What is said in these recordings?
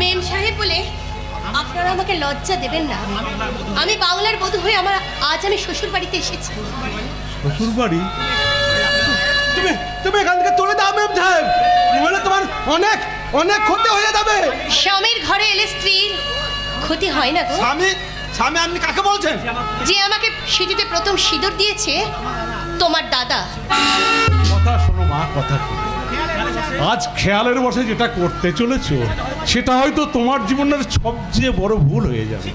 মেম সাহেব বলে আপনারা আমাকে লজ্জা দেবেন না। আমি বাংলার বধূ হয়ে আজ আমি শ্বশুর বাড়িতে এসেছি। শ্বশুর বাড়ি? তুমি এখান থেকে চলে যাও মেম সাহেব, বলে তোমার অনেক অনেক ক্ষতি হয়ে যাবে। স্বামীর ঘরে এলে স্ত্রীর ক্ষতি হয় না গো। স্বামী আপনি কাকে বলছেন? যে আমাকে সিঁথিতে প্রথম সিঁদুর দিয়েছে তোমার দাদা। কথা শোনো মা, কথা শোনো। আজ খেয়ালের বসে যেটা করতে চলেছো সেটা হয়তো তোমার জীবনের সবচেয়ে বড় ভুল হয়ে যাবে।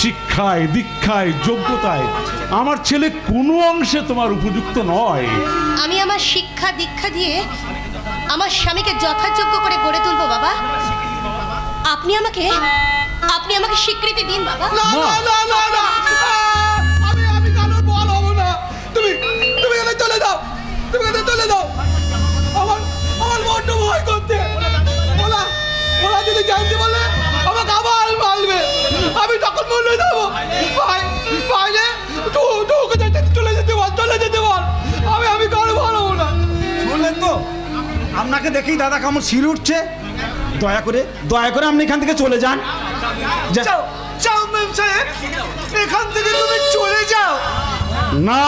শিক্ষায়, দীক্ষায়, যোগ্যতায় আমার ছেলে কোনো অংশে তোমার উপযুক্ত নয়। আমি আমার শিক্ষা দীক্ষা দিয়ে আমার স্বামীকে যথাযোগ্য করে গড়ে তুলবো বাবা। আপনি আমাকে স্বীকৃতি দিন বাবা। আমি কারোর বল হব না। তুমি এখানে চলে যাও, আমার বড্ড ভয় করতে। ওরা যদি জানতে বলে আমাকে আবার মারবে, আমি তখন মরে যাবো। বাইরে চলে যেতে বল। আমি কারো বল হব না। শুনলেন তো, আপনাকে দেখেই দাদা কেমন শির উঠছে। দয়া করে আপনি এখান থেকে চলে যান। যাও মেম সাহেব, এখান থেকে তুমি চলে যাও। না,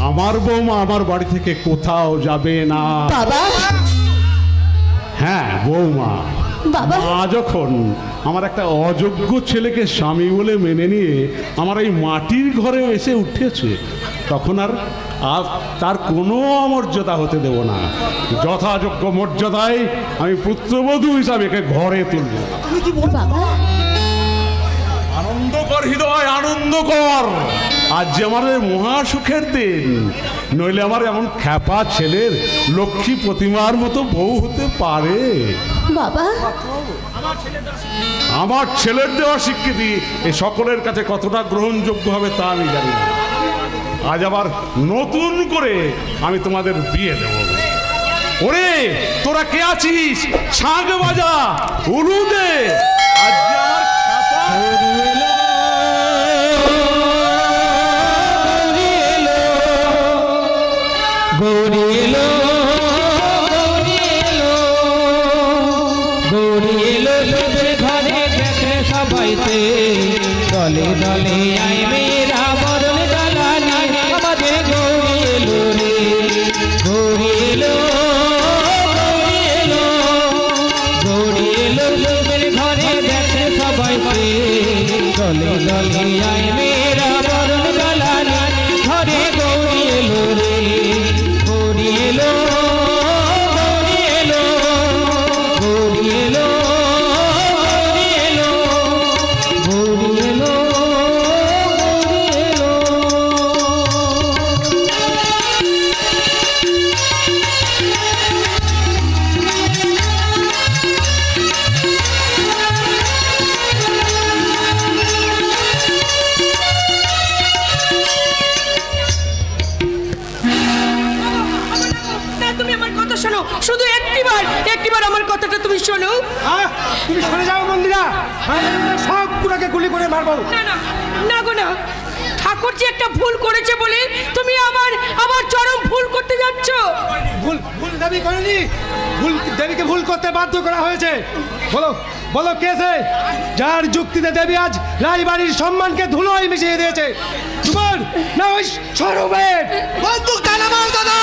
আমার বৌমা আমার বাড়ি থেকে কোথাও যাবে না। বাবা। হ্যাঁ বৌমা, বাবা। মা যখন আমার একটা অযোগ্য ছেলেকে স্বামী বলে মেনে নিয়ে আমার এই মাটির ঘরে এসে উঠেছে, তখন আর তার কোনো অমর্যাদা হতে দেব না। যথাযোগ্য মর্যাদায় আমি পুত্রবধূ হিসাবে একে ঘরে তুলব। বাবা। আনন্দ কর হৃদয়, আনন্দ কর। আজ যে আমার মহা সুখের দিন, নইলে আমার এমন খ্যাপা ছেলের লক্ষ্মী প্রতিমার মতো বউ হতে পারে? বাবা, আমার ছেলের দেওয়া স্বীকৃতি এই সকলের কাছে কতটা গ্রহণযোগ্য হবে তা আমি জানি না। আজ আবার নতুন করে আমি তোমাদের বিয়ে দেব। ওরে তোরা কে আছিস? শাঁখ বাজা, উলু দে। আজ যে আমার দলে দলে আই মেরা বরণ ডালা নাই আমাদের গৌরী এলো রে, গৌরী এলো, গৌরী এলো লোকের ঘরে দেখে সবাই দলে দলে আই মেরা বরণ ডালা নাই ঘরে গৌরী এলো রে, গৌরী এলো, গৌরী এলো, গৌরী এলো, শুধু একটিবার আমার কথাটা তুমি শোনো। তুমি সরে যাও মন্দিরা, সব পুরাকে গুলি করে মারবো। না গো না, ঠাকুরজি একটা ভুল করেছে বলে তুমি আবার চরম ভুল করতে যাচ্ছ। ভুল দেবী করেনি, দেবীকে ভুল করতে বাধ্য করা হয়েছে। বলো কে সে যার যুক্তিতে দেবী আজ রাজবাড়ির সম্মানকে ধুলোয় মিশিয়ে দিয়েছে? তোমার না ওই স্বরূপের? বন্দুক টানামাও দাদা।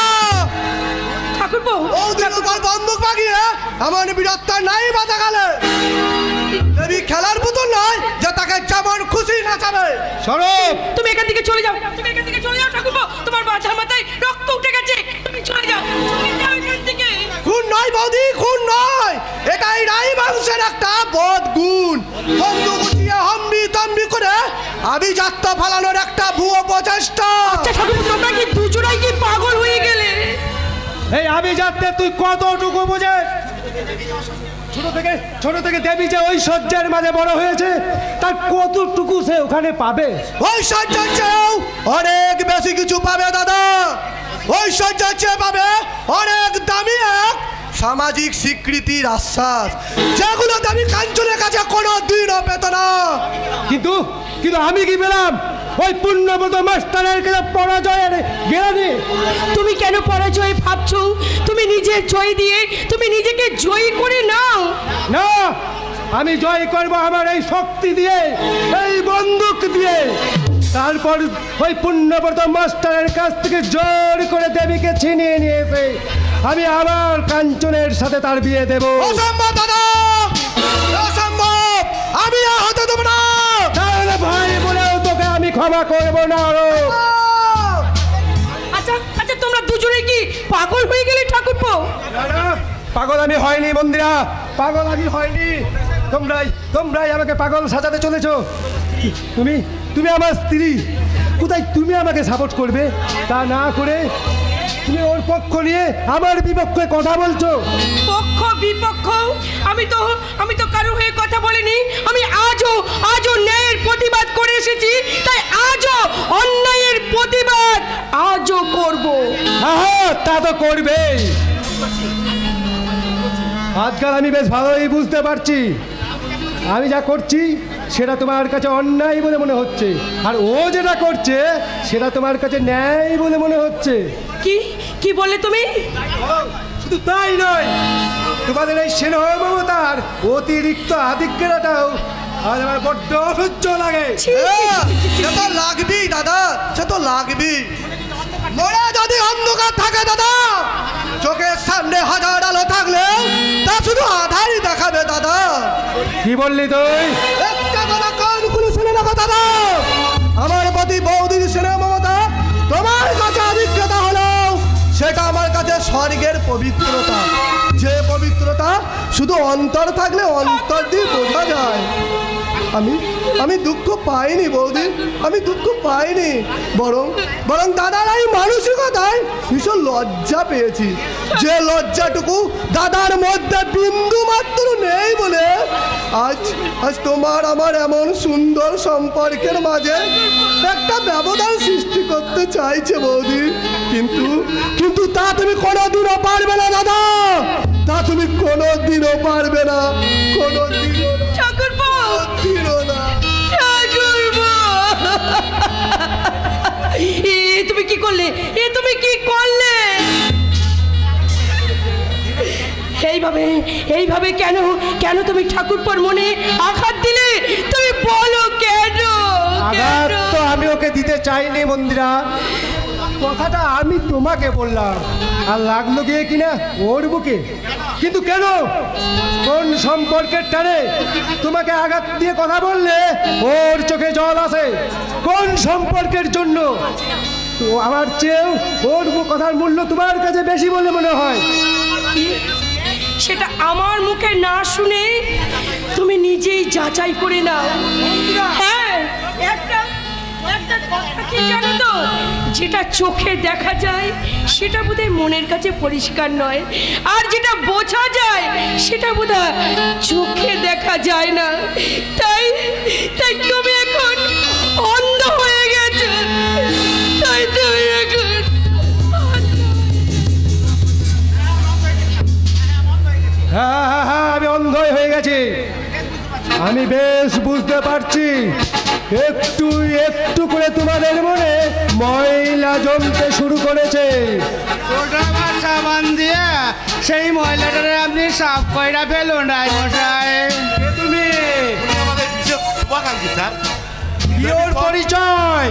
ঠাকুরপো, বন্দুক বাগিয়ে আমার বীরত্ব নাই বাধা গেলে। দেবী খেলার পুতুল নয় যে তাকে যেমন খুশি নাচাবে। স্বরূপ, তুমি এখান থেকে চলে যাও, ঠাকুরপো। তোমার বাচ্চার মাথায় রক্ত উঠে গেছে, তুমি চলে যাও এখান থেকে। খুন নয় বৌদি, খুন নয়, এটাই রাই মানুষের একটা বদ গুণ। বন্দুক উঠিয়ে হম্বি তম্বি করে আভিজাত্য ফালানোর একটা ভুয়ো প্রচেষ্টা। আচ্ছা ঠাকুরপো, তোমরা কি দুজনাই কি পাগল হয়ে গেলে? এই আভিজাত্যে তুই কতটুকু বোঝে? ছোট থেকে দেবী যে ঐশ্বর্যের মাঝে বড় হয়েছে, তার কতটুকু সে ওখানে পাবে? ঐশ্বর্যের চেয়েও অনেক বেশি কিছু পাবে দাদা। ঐশ্বর্যের চেয়ে পাবে অনেক দামি এক সামাজিক স্বীকৃতির আশ্বাস, যেগুলো দাবি কাঞ্চনের কাছে কোনো দিনও পেত না। কিন্তু আমি কি পেলাম? ওই পুণ্যব্রত মাস্টারের কাছে পরাজয়ের জ্ঞানে। তুমি কেন পরাজয় ভাবছো? তুমি নিজের জয় দিয়ে তুমি নিজেকে জয়ী করে নাও। না, আমি জয় করব আমার এই শক্তি দিয়ে, এই বন্দুক দিয়ে। তারপর ওই পুণ্যব্রত মাস্টারের কাছ থেকে জোর করে দেবীকে ছিনিয়ে নিয়ে এসে আমি আবার কাঞ্চনের সাথে তার বিয়ে দেব। অসম্ভব দাদা, অসম্ভব, আমি আর হতে দেব না। তাহলে ভাই বলেও তোকে আমি ক্ষমা করবো না। আরো আচ্ছা আচ্ছা, তোমরা দুজনে কি পাগল হয়ে গেলে ঠাকুরপো? পাগল আমি হয়নি মন্দিরা, পাগল আমি হয়নি। তোমরাই আমাকে পাগল সাজাতে চলেছো। তুমি তুমি আমার স্ত্রী, কোথায় তুমি আমাকে সাপোর্ট করবে? তা না করে তুমি ওর পক্ষ নিয়ে আমার বিপক্ষে কথা বলছো। পক্ষ বিপক্ষ আমি তো কারো হয়ে কথা বলিনি। আমি আজও ন্যায়ের প্রতিবাদ করে এসেছি, তাই আজও অন্যায়ের প্রতিবাদ আজও করব। হ্যাঁ, তা তো করবেই। আজকাল আমি বেশ ভালোই বুঝতে পারছি আমি যা করছি সেটা তোমার কাছে অন্যায় বলে মনে হচ্ছে, আর ও যেটা করছে সেটা তোমার কাছে ন্যায় বলে মনে হচ্ছে। কি বলে তুমি? শুধু তাই নয়, তোমাদের এই স্নেহ মমতার অতিরিক্ত আধিক্যতাটাও আজ আমার বড্ড অসহ্য লাগে। সে তো লাগবেই দাদা, সে তো লাগবেই। মনে যদি অন্ধকার থাকে দাদা, চোখের সামনে হাজার আলো থাকলে তা শুধু আধারই দেখাবে দাদা। কি বললি তুই? একটা কথা কান খুলে শুনে রাখো দাদা, আমার প্রতি বৌদির স্নেহ মমতা তোমার কাছে আধিক্যতা হলো সেটা আমার কাছে স্বর্গের পবিত্রতা, যে পবিত্রতা শুধু অন্তর থাকলে অন্তর দিয়ে বোঝা যায়। আমি দুঃখ পাইনি বৌদি, আমি দুঃখ পাইনি, বরং দাদার এই মানসিকতায় ভীষণ লজ্জা পেয়েছি। যে লজ্জাটুকু দাদার মধ্যে বিন্দু মাত্র নেই বলে আজ তোমার আমার এমন সুন্দর সম্পর্কের মাঝে একটা ব্যবধান সৃষ্টি করতে চাইছে বৌদি। কিন্তু তা তুমি কোনোদিনও পারবে না দাদা, তা তুমি কোনোদিনও পারবে না, কোনোদিনও না। তুমি কি করলে? তুমি কি করলে? এইভাবে কেন তুমি ঠাকুরপোর মনে আঘাত দিলে? তুমি বলো কেন? আঘাত তো আমি ওকে দিতে চাইনি মন্দিরা, কথাটা আমি তোমাকে বললাম, আর লাগলো গিয়ে কিনা ওর বুকে। কিন্তু কেন, কোন সম্পর্কের টানে তোমাকে আঘাত দিয়ে কথা বললে ওর চোখে জল আসে? কোন সম্পর্কের জন্য? তো আমার চেয়েও ওর কথার মূল্য তোমার কাছে বেশি বলে মনে হয়। সেটা আমার মুখে না শুনে তুমি নিজেই যাচাই করে নাও। হ্যাঁ, একটা কথা কি জানো তো, যেটা চোখে দেখা যায় সেটা বোধহয় মনের কাছে পরিষ্কার নয়, আর যেটা বোঝা যায় সেটা বোধহয় চোখে দেখা যায় না। তাই তুমি এখন অন্ধ হয়ে গেছো। তাই তুমি এখন হ্যাঁ, আমি অন্ধই হয়ে গেছি। আমি বেশ বুঝতে পারছি একটু করে তোমাদের মনে ময়লা জমতে শুরু করেছে। সাবান দিয়ে সেই ময়লাটারে আপনি সাফ কইরা ফেলুন রায় মশাই। তুমি আমাদের বিশেষ শুভাকাঙ্ক্ষী স্যার। ওর পরিচয়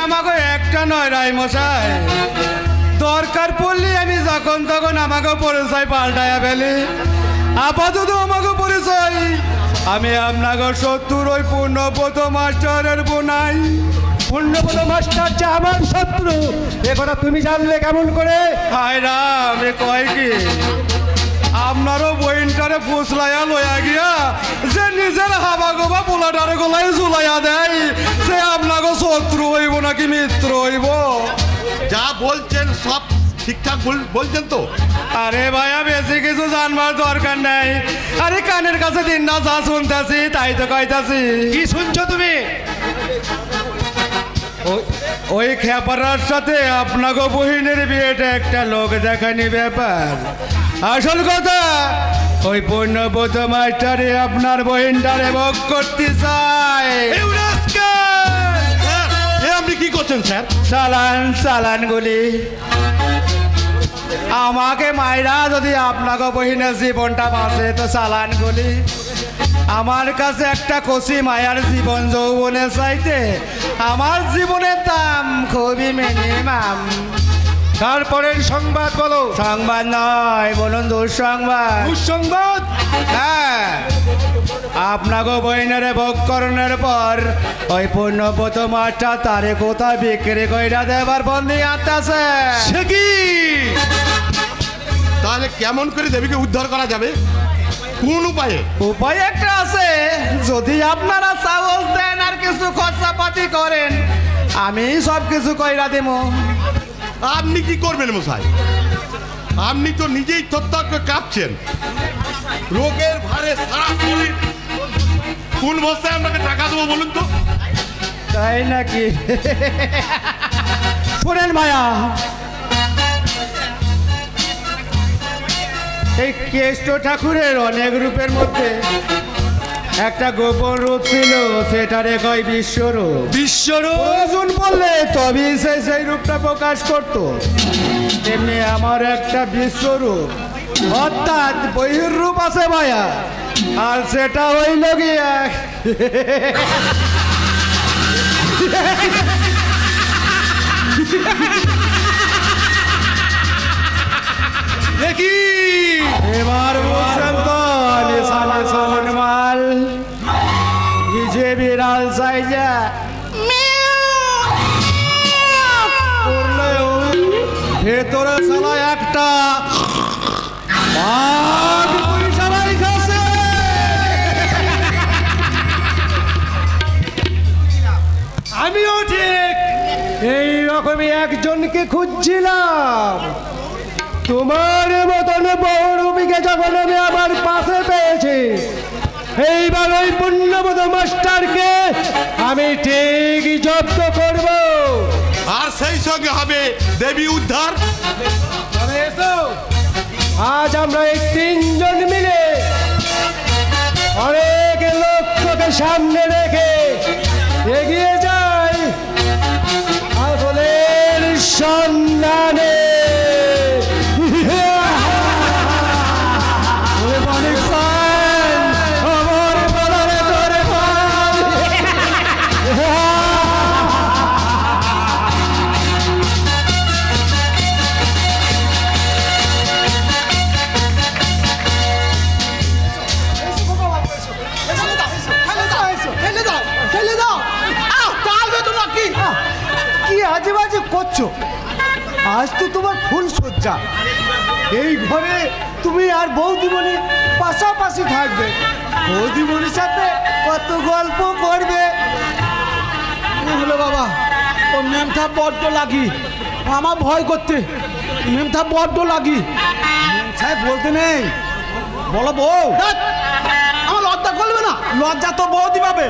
আমাকে একটা নয় রায় মশাই, দরকার পড়লে আমি যখন তখন আমাকে পরিচয় পাল্টায়া ফেলি। আপাতত আমাকে পরিচয়, আমি আপনাকে শত্রুর ওই পূর্ণব্রত মাস্টারের বোনাই। পূর্ণব্রত মাস্টার যে আমার শত্রু, এ কথা তুমি জানলে কেমন করে? হায় রাম, এ কয় কি? আপনারও বইনটারে ফুসলাইয়া লইয়া গিয়া যে নিজের হাবা গোবা পোলাটারে গলায় ঝুলাইয়া দেয়, সে আপনাকে শত্রু হইব নাকি মিত্র হইব? যা বলছেন সব ঠিকঠাক বলছেন তো? আরে ভাইয়া, বেশি কিছু জানবার দরকার নাই। আরে কানের কাছে দিন না যা শুনতেছি তাই তো কইতাছি। কি শুনছো তুমি? ওই খেপারার সাথে আপনাকে বহিনের বিয়েটা একটা লোক দেখানি ব্যাপার। আসল কথা, ওই পূর্ণব্রত মাস্টারে আপনার বহিনটারে ভোগ করতে চায়। আপনি কি করছেন স্যার? চালান গুলি আমাকে মাইরা যদি আপনাকে বহিনের জীবনটা বাঁচে তো চালান গুলি। আমার কাছে একটা কচি মায়ার জীবন যৌবনের চাইতে আমার জীবনের দাম খুবই মিনিমাম। তারপরের সংবাদ বলো। সংবাদ নয়, বলুন দুঃসংবাদ। দুঃসংবাদ? হ্যাঁ, আপনাকে বইনারে ভোগ করণের পর ওই পুণ্যব্রত মাছটা তারে কোথায় বিক্রি কইরা দেবার বন্দি আনতেছে। সে কি? তাহলে কেমন করে দেবীকে উদ্ধার করা যাবে? কোন উপায়ে? উপায় একটা আছে, যদি আপনারা সাহস দেন আর কিছু খরচাপাতি করেন আমি সব কিছু কইরা দেব। আপনি কি করবেন মশাই? আপনি তো নিজেই তত্ত্ব কাঁপছেন, রোগের ভারে সারা শরীর। কোন বস্তায় আপনাকে টাকা দেবো বলুন তো? তাই নাকি? শোনেন মায়া, এই কেষ্ট ঠাকুরের অনেক রূপের মধ্যে একটা গোপন রূপ ছিল, সেটারে কয় বিশ্বরূপ। বিশ্বরূপ? প্রয়োজন পড়লে তবেই সে সেই রূপটা প্রকাশ করত। তেমনি আমার একটা বিশ্বরূপ অর্থাৎ বহির্রূপ আছে মায়া, আর সেটা হইল গিয়া দেখি এবার বুঝছেন তো নিশানা সমান মাল ভিজে বিড়াল সাইজা ভেতরে সালা একটা বাঘ পরিচালাই খাচ্ছে। আমিও ঠিক এই রকমই একজনকে খুঁজছিলাম। তোমার মতন বহুরূপীকে যখন আমি আমার পাশে পেয়েছি, এইবার ওই পুণ্যবোধ মাস্টারকে আমি ঠিক জব্দ করব। আর সেই সঙ্গে হবে দেবী উদ্ধার। তবে এসো, আজ আমরা এই তিনজন মিলে অনেক লক্ষ্যকে সামনে রেখে এগিয়ে যাই আসলের সন্ধানে। অনেক ফান, আমার বলারে তোরে ফান। কি আজে বাজে করছো? আজ তো তোমার ফুল সজ্জা। এই ঘরে তুমি আর বৌদিমণি পাশাপাশি থাকবে। বৌদিমণির সাথে কত গল্প করবে। হলো বাবা, ও মেমথা বড্ড লাগি, আমার ভয় করতে। মেমথা বড্ড লাগি। সাহেব বলতে নেই, বলো বউ। আমার লজ্জা করবে না? লজ্জা তো বৌদি পাবে।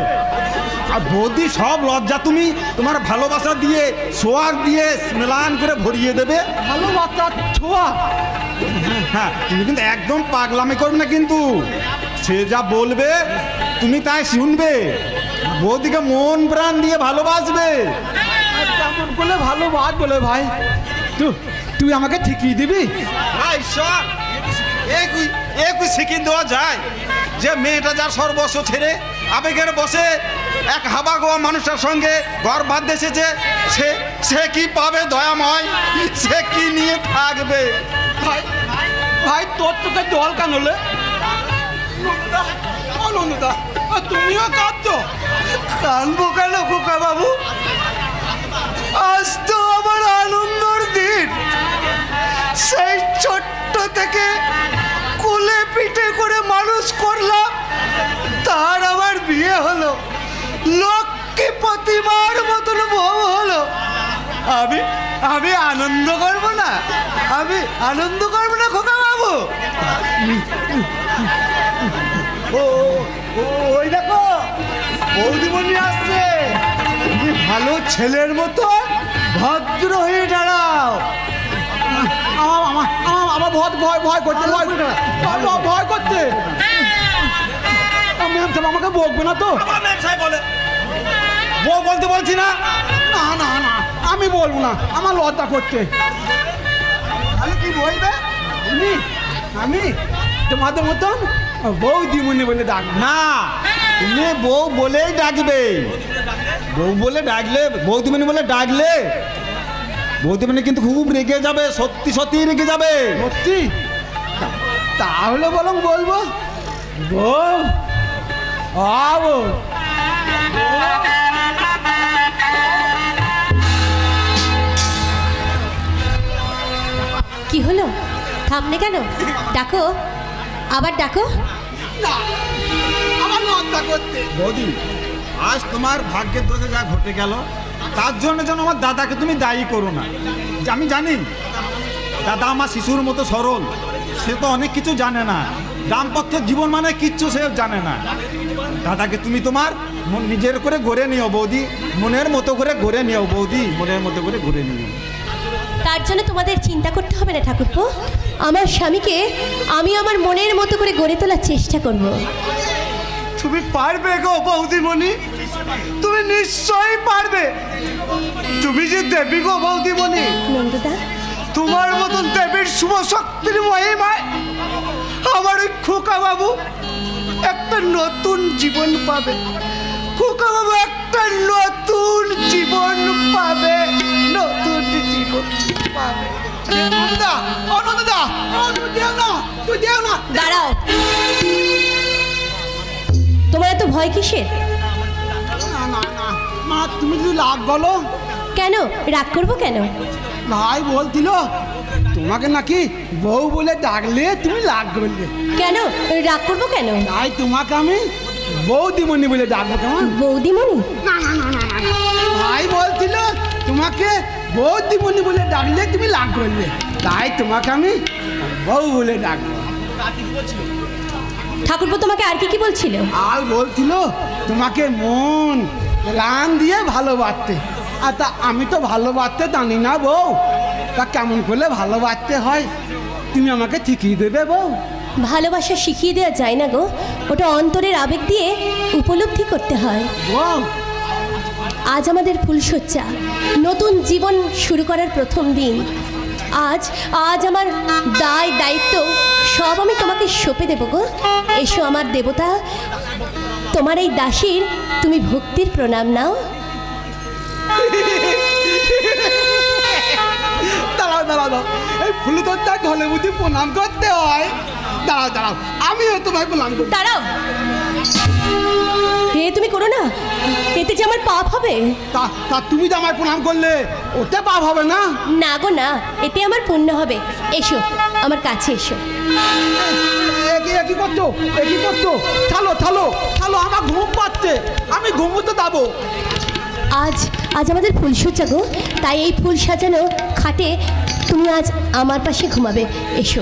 আর বৌদি সব লজ্জা তুমি তোমার ভালোবাসা দিয়ে, সোয়াগ দিয়ে স্নান করে ভরিয়ে দেবে। ভালোবাসা ছোঁয়া? হ্যাঁ, তুমি কিন্তু একদম পাগলামি করবে না কিন্তু। সে যা বলবে তুমি তাই শুনবে। বৌদিকে মন প্রাণ দিয়ে ভালোবাসবে। কেমন করলে ভালোবাস বলে ভাই? তুই আমাকে ঠিকিয়ে দিবি? ভাই শোন, একই শিখিয়ে দেওয়া যায় যে মেয়েটা যার সর্বস্ব ছেড়ে আবেগের বসে এক হাবা গোয়া মানুষটার সঙ্গে ঘর বাঁধতেছে, যে সে কি পাবে দয়াময়? সে কি নিয়ে থাকবে? ভাই ভাই, তোর তোকে জল কেন হলে? তুমিও কাঁদছো? কাঁদবো কেন খোকা বাবু? আজ তো আমার আনন্দের দিন। সেই ছোট্ট থেকে কোলে পিঠে করে মানুষ করলাম, তার আবার বিয়ে হলো, লক্ষ্মী প্রতিমার মতন বউ হলো। আমি আনন্দ করবো না? আমি আনন্দ করবো না খোকা বাবু? ওই দেখো বৌদিমণি আসছে। তুমি ভালো ছেলের মতো ভদ্র হয়ে দাঁড়াও। আমার ভয় করতে, ভয় করতে। আমাকে বকবে না তো? বলে বউ বলতে বলছি না। না না না, আমি বলবো না, আমার লজ্জা করতে। কি বলবে? আমি তোমাদের মতন বৌদিমণি বলে ডাক না, তুমি বউ বলেই ডাকবে। বউ বলে ডাকলে, বৌদিমণি বলে ডাকলে বৌদিমণি কিন্তু খুব রেগে যাবে, সত্যি সত্যি রেগে যাবে। সত্যি? তাহলে বরং বলবো বউ, বউ। কি হলো, থামলে কেন? ডাকো, আবার ডাকো। বৌদি, আজ তোমার ভাগ্যের দোষে যা ঘটে গেল তার জন্য যেন আমার দাদাকে তুমি দায়ী করো না। আমি জানি দাদা আমার শিশুর মতো সরল, সে তো অনেক কিছু জানে না, দাম্পত্য জীবন মানে কিচ্ছু সে জানে না। দাদাকে তুমি তোমার নিজের করে গড়ে নিও বৌদি, মনের মতো করে গড়ে নিও বৌদি, মনের মতো করে গড়ে নিও। তার জন্য তোমাদের চিন্তা করতে হবে না ঠাকুরপো, আমার স্বামীকে আমি আমার মনের মতো করে গড়ে তোলার চেষ্টা করব। তুমি পারবে গো বৌদিমণি, তুমি নিশ্চয়ই পারবে। তুমি যে দেবী গো বৌদিমণি, নন্দদা, তোমার মতন দেবীর শুভ শক্তির মহিমায় আমার ওই খোকা বাবু একটা নতুন জীবন পাবে। খোকা বাবু একটা নতুন জীবন পাবে, নতুন জীবন পাবে। নন্দদা, ও নন্দদা, তুই দেও না, তুই দেও না। দাঁড়াও, তোমার এত ভয় কিসের? না না না মা, তুমি যদি রাগ বলো। কেন রাগ করবো কেন? ভাই বলছিল তোমাকে নাকি বউ বলে ডাকলে তুমি রাগ করলে। কেন রাগ করবো কেন? তাই তোমাকে আমি বৌদিমণি বলে ডাকবো। কেমন? বৌদিমণি? না না না না না, ভাই বলছিল তোমাকে বৌদিমণি বলে ডাকলে তুমি রাগ করলে, তাই তোমাকে আমি বউ বলে ডাকবো। ঠাকুরপো তোমাকে আর কি কি বলছিল? আর বলছিল তোমাকে মন প্রাণ দিয়ে ভালোবাসতে। আর তা আমি তো ভালোবাসতে জানি না বউ, তা কেমন করলে ভালোবাসতে হয় তুমি আমাকে শিখিয়ে দেবে বউ? ভালোবাসা শিখিয়ে দেওয়া যায় না গো, ওটা অন্তরের আবেগ দিয়ে উপলব্ধি করতে হয়। বউ, আজ আমাদের ফুলশয্যা, নতুন জীবন শুরু করার প্রথম দিন। আজ আজ আমার দায় দায়িত্ব সব আমি তোমাকে সঁপে দেবো গো। এসো আমার দেবতা, তোমার এই দাসীর তুমি ভক্তির প্রণাম নাও। দাঁড়াও দাঁড়াও দাঁড়াও, এই ফুল তোরটা ঢলে বুঝি প্রণাম করতে হয়? দাঁড়াও দাঁড়াও, আমিও তোমায় প্রণাম করি। দাঁড়াও, হে তুমি করো না, এতে যে আমার পাপ হবে। তা তুমি তো আমায় প্রণাম করলে, ওতে পাপ হবে না? না গো না, এতে আমার পুণ্য হবে। এসো আমার কাছে এসো। কি করছো, কি করছো? থালো থালো থালো, আমার ঘুম পাচ্ছে, আমি ঘুমোতে যাবো। আজ আজ আমাদের ফুলশয্যা গো, তাই এই ফুল সাজানো খাটে তুমি আজ আমার পাশে ঘুমাবে। এসো।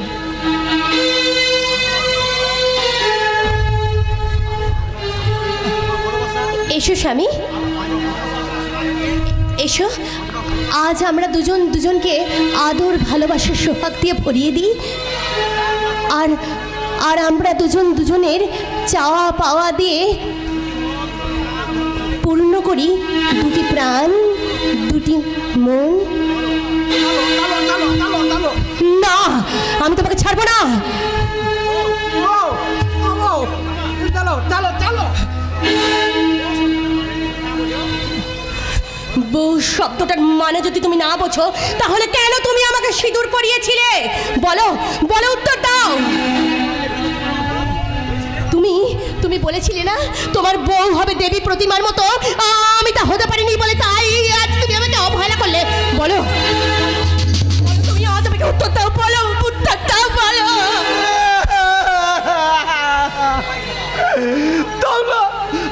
এসো স্বামী, এসো। আজ আমরা দুজন দুজনকে আদর ভালোবাসার সোহাগ দিয়ে ভরিয়ে দিই, আর আর আমরা দুজন দুজনের চাওয়া পাওয়া দিয়ে পূর্ণ করি দুটি প্রাণ, দুটি মন। না, আমি তোমাকে ছাড়বো না। বউ শব্দটার মানে যদি তুমি না বোঝো, তাহলে কেন তুমি আমাকে সিঁদুর পরিয়েছিলে? বলো বলো, উত্তর দাও। তুমি বলেছিলে না তোমার বউ হবে দেবী প্রতিমার মতো, আমি তা হতে পারিনি বলে তাই আজ তুমি আমাকে অবহেলা করলে। বলো, তুমি আজ আমাকে উত্তর দাও, বলো উত্তর দাও, বলো।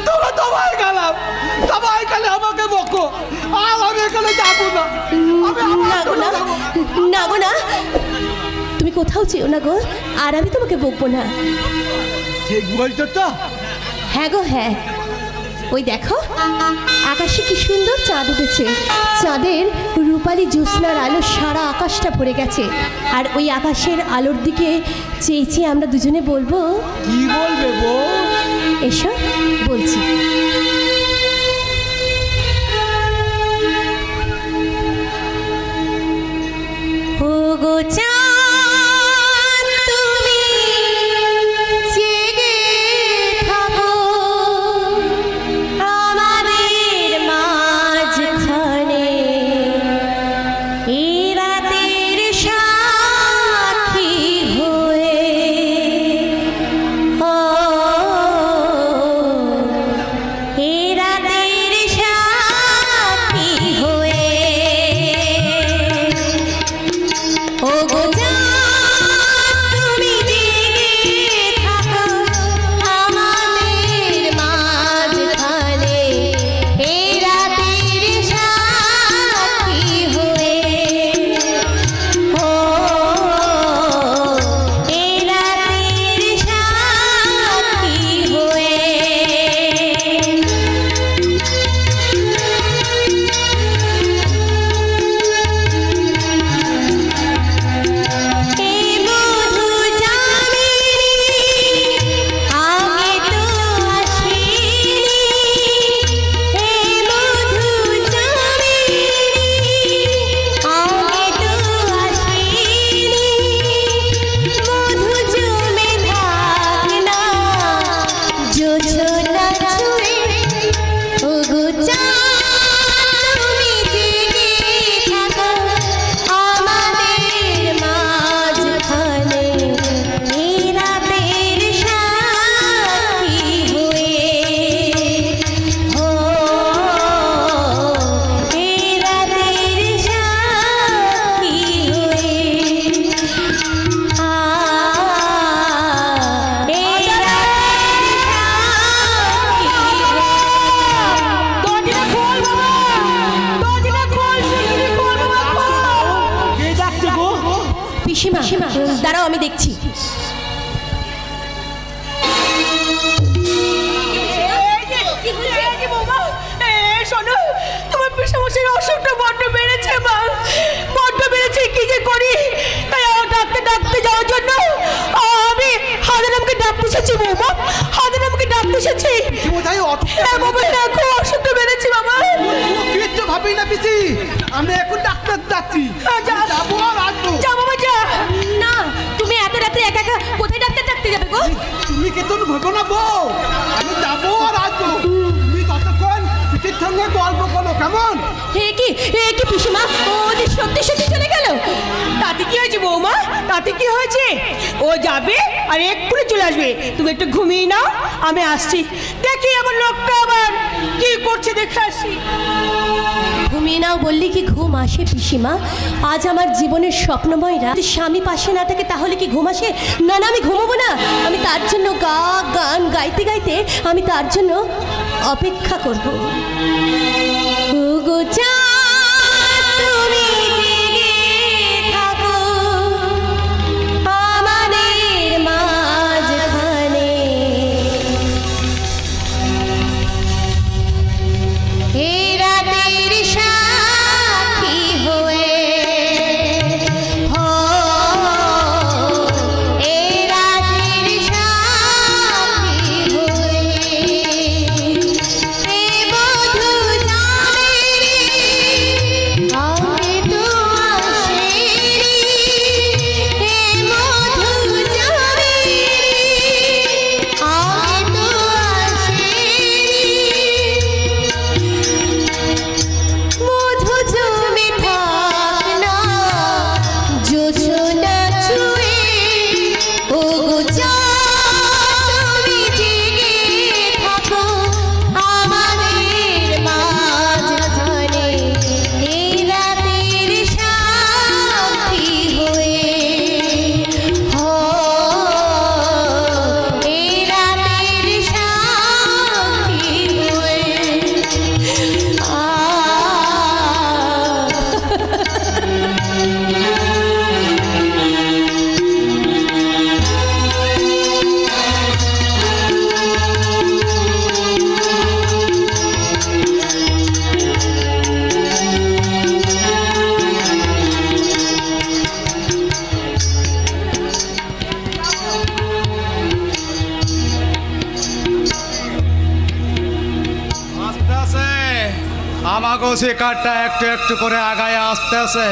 তোমরা তোমায় গেলাম, তোমায় গেলে আমাকে বকো, আর আমি এখানে যাবো না। না গো না, তুমি কোথাও যেও না গো, আর আমি তোমাকে বকবো না। ঠিক বলছো তো? হ্যাঁ গো হ্যাঁ, ওই দেখো আকাশে কি সুন্দর চাঁদ উঠেছে, চাঁদের রূপালী জ্যোৎস্নার আলো সারা আকাশটা ভরে গেছে, আর ওই আকাশের আলোর দিকে চেয়ে চেয়ে আমরা দুজনে বলবো। কি বলবে বউ? এসো বলছি। ও গো চাঁদ পিসিমা দাঁড়াও, আমি দেখছি। শোনো, তোমার পিসামশাইয়ের অসুখটা বড্ড বেড়েছে মা, বড্ড বেড়েছে। কি যে করি, তাই ডাকতে যাওয়ার জন্য আমি হাজারামকে ডাকতে এসেছি বৌমা, হাজারামকে ডাকতে এসেছি। হ্যাঁ বাবা, দেখো অসুখটা বেড়েছে বাবা। কিচ্ছু ভাবি না পিসি, আমি এখন ডাক্তার যাচ্ছি। যাবো আর আসবো। যা বাবা যা। না, তুমি এত রাতে একা একা কোথায় ডাক্তার ডাকতে যাবে গো? তুমি কিন্তু ভেবো না বউ, আমি যাবো আর আসবো। তুমি ততক্ষণ পিসির সঙ্গে গল্প করো, কেমন? হে কি পিসিমা, ও যে সত্যি সত্যি চলে গেল? তাতে কি হয়েছে বৌমা, তাতে কি হয়েছে? ও যাবে আর এক্ষুনি চলে আসবে। তুমি একটু ঘুমিয়ে নাও, আমি আসছি। দেখি আমার লোকটা আবার কি করছে, দেখে আসি। ঘুমিয়ে নাও বললি কি ঘুম আসে পিসিমা? আজ আমার জীবনের স্বপ্নময় রাত, স্বামী পাশে না থাকে তাহলে কি ঘুম আসে? না না, আমি ঘুমাবো না। আমি তার জন্য গান গাইতে গাইতে আমি তার জন্য অপেক্ষা করব। ওগো চাঁদ, তুমি জেগে থাকো আমাদের মাঝখানে, এ রাতের সাথী হয়ে, এ রাতের সাথী হয়ে, এ বধূ যাবে আমি তো আসে, এ মধু যাবে আমি তো আসে, মধু জমে থাক না জোছনা ছুঁয়ে, ওগো চাঁদ, তুমি জেগে থাকো আমাদের মাঝখানে, এই রাতের সাথী হয়ে, এই রাতের সাথী হয়ে। আস্তে আস্তে আমাকেও সে কাঠটা একটু একটু করে আগায় আসতেছে।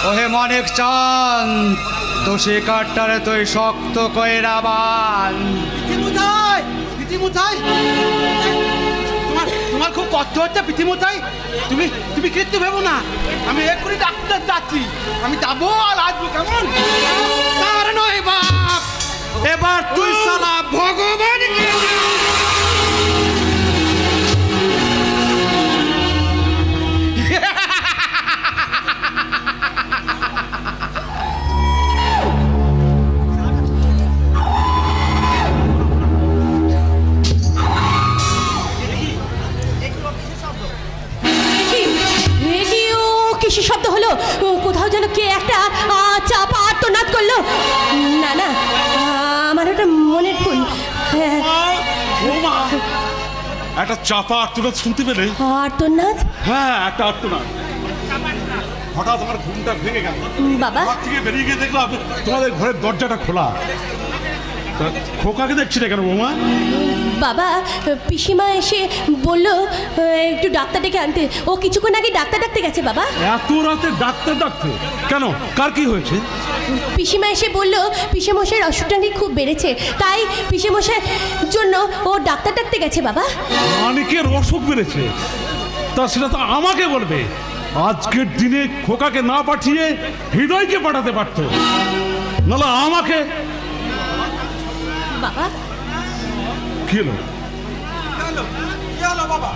ওহে মনেক চান, তো সে কাঠটারে তুই শক্ত করে রাবান। পিতিমুথাই, পিতিমুথাই, তোমার খুব কষ্ট হচ্ছে পিতিমুথাই। তুমি কিচ্ছু ভেবো না, আমি এক্ষুনি ডাক্তার যাচ্ছি। আমি যাবো আর আসবো, কেমন? তার নয় বাপ, এবার তুই সালা ভগবান কিসের শব্দ হলো? কোথাও যেন কে একটা চাপা আর্তনাদ করলো। না না, আমার ওটা মনের ভুল। একটা চাপা আর্তনাদ শুনতে পেলে? আর্তনাদ? হ্যাঁ, একটা আর্তনাদ। হঠাৎ আমার ঘুমটা ভেঙে গেল। বাবা, ঘর থেকে বেরিয়ে গিয়ে দেখলাম তোমাদের ঘরের দরজাটা খোলা। তা খোকাকে দেখছি না কেন বৌমা? বাবা, পিসিমা এসে বললো একটু ডাক্তার ডেকে আনতে। ও কিছুক্ষণ আগে ডাক্তার ডাকতে গেছে বাবা। এত রাতে ডাক্তার ডাকতে কেন? কার কি হয়েছে? পিসিমা এসে বললো পিসেমশাইয়ের অসুখটা নাকি খুব বেড়েছে, তাই পিসেমশাইয়ের জন্য ও ডাক্তার ডাকতে গেছে বাবা। মানিকের অসুখ বেড়েছে? তা সেটা তো আমাকে বলবে। আজকের দিনে খোকাকে না পাঠিয়ে হৃদয়কে পাঠাতে পারতো, নাহলে আমাকে। বাবা, কি হলো? বাবা,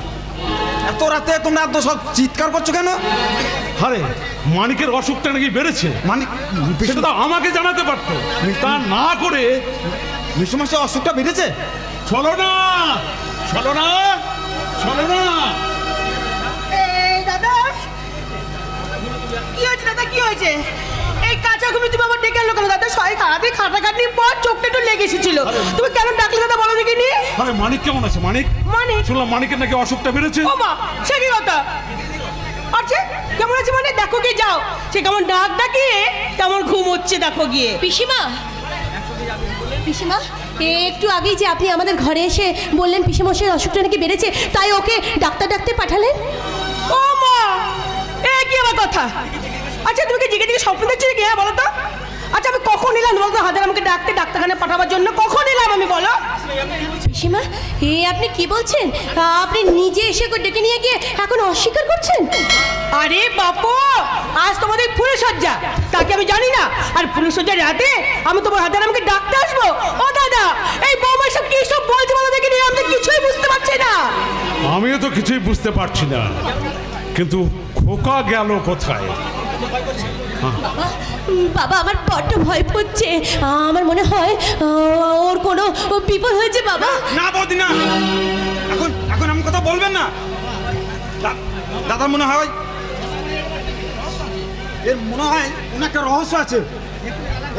এত রাতে তোমরা এত সব চিৎকার করছো কেন? আরে মানিকের অসুখটা নাকি বেড়েছে, মানিক সেটা তো আমাকে জানাতে পারতো। তা না করে মিশুমাসের অসুখটা বেড়েছে। চলো না, চলো না, চলো না। দাদা কি হয়েছে? দাদা কি হয়েছে? এই কাঁচা এরকম তুমি আমার ডেকে আনলো কেন দাদা? সারাদিন খাটাখাটির পর চোখটা একটু লেগে এসেছিল, তুমি কেন ডাকলে দাদা বলো দেখিনি? আরে মানিক কেমন আছে? মানিক মানিক শুনলাম মানিকের নাকি অসুখটা বেড়েছে। ও মা, সে কি কথা? আচ্ছা কেমন আছে মানে? দেখো গিয়ে যাও, সে কেমন ডাক ডাকিয়ে কেমন ঘুম হচ্ছে দেখো গিয়ে। পিসিমা, পিসিমা, একটু আগেই যে আপনি আমাদের ঘরে এসে বললেন পিসিমশাইয়ের অসুখটা নাকি বেড়েছে, তাই ওকে ডাক্তার ডাকতে পাঠালেন। ও মা, এ কি আমার কথা? আচ্ছা তুমি কি জেগে জেগে স্বপ্ন দেখছো কি? হ্যাঁ বলো তো। আচ্ছা আমি কখন এলাম বলতো হাজার আমাকে ডাকতে ডাক্তারখানে পাঠাবার জন্য? কখন এলাম আমি বলো? পিসিমা, আপনি কি বলছেন? আপনি নিজে এসে ডেকে নিয়ে গিয়ে এখন অস্বীকার করছেন? আরে বাপু, আজ তোমাদের ফুলের সজ্জা, তাকে আমি জানি না? আর ফুলের সজ্জার রাতে আমি তোমার হাজার আমাকে ডাকতে আসবো? ও দাদা, এই বৌমা সব কি সব বলছে বলো দেখে নিয়ে, আমি তো কিছুই বুঝতে পারছি না। আমিও তো কিছুই বুঝতে পারছি না, কিন্তু খোকা গেল কোথায়? বাবা, আমার বড্ড ভয় করছে, আমার মনে হয় ওর কোনো বিপদ হয়েছে। বাবা না বৌদি না, এখন এখন আমি কথা বলবেন না। দাদা মনে হয় এর মনে হয় কোনো একটা রহস্য আছে,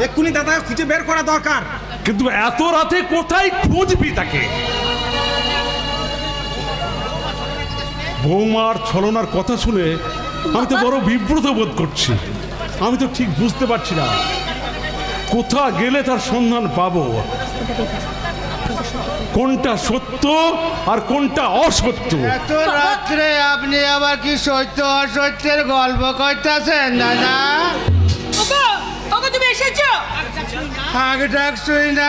এক্ষুনি দাদাকে খুঁজে বের করা দরকার। কিন্তু এত রাতে কোথায় খুঁজবি তাকে? বৌমার ছলনার কথা শুনে আমি তো বড় বিব্রত বোধ করছি। আমি তো ঠিক বুঝতে পারছি না কোথা গেলে তার সন্ধান পাবো, কোনটা সত্য আর কোনটা অসত্য। এত রাত্রে আপনি আবার কি সত্য অসত্যের গল্প করতেছেন দাদা? ওগো, ওগো তুমি এসেছো? আগে ডাকছই না,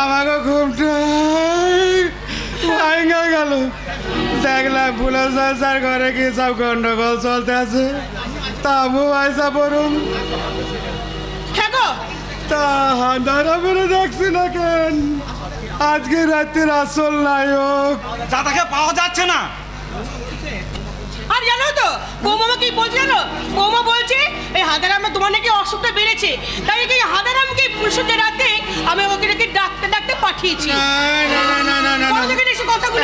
আমাকে ঘুমটা ভাঙা গেল। দেখলাম পুলিশ স্যার ঘরে কি সব গন্ডগোল চলতে আছে, তাবু আইসা পড়ুন। হ্যাঁ গো, তা হান্দারা বেড়ে দেখছি না কেন? আজকে রাতের আসল নায়ক দাদাকে পাওয়া যাচ্ছে না। আর জানো তো বৌমা কি বলছে জানো? বৌমা বলছে এই হাদারামে তোমার নাকি অসুখটা বেড়েছে, তাই এই হাদারামকে পুরুষদের রাতে আমি ওকে নাকি ডাকতে ডাকতে পাঠিয়েছি।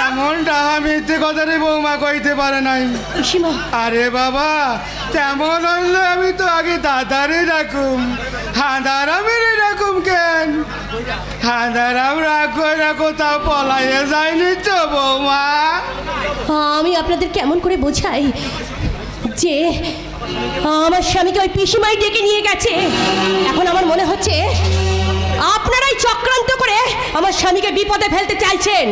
এমন ডাহা মিথ্যে কথা রে বৌমা কইতে পারে নাই। আরে বাবা, তেমন হইলে আমি তো আগে দাদারে ডাকুম, হাদারামের ডাকুম কেন? হাদারাম রাখো রাখো তা পলাইয়ে যায়নি তো বৌমা। আমি আপনাদের কেমন করে বোঝাই যে আমার স্বামীকে ওই পিসিমাই ডেকে নিয়ে গেছে। এখন আমার মনে হচ্ছে আপনারাই চক্রান্ত করে আমার স্বামীকে বিপদে ফেলতে চাইছেন।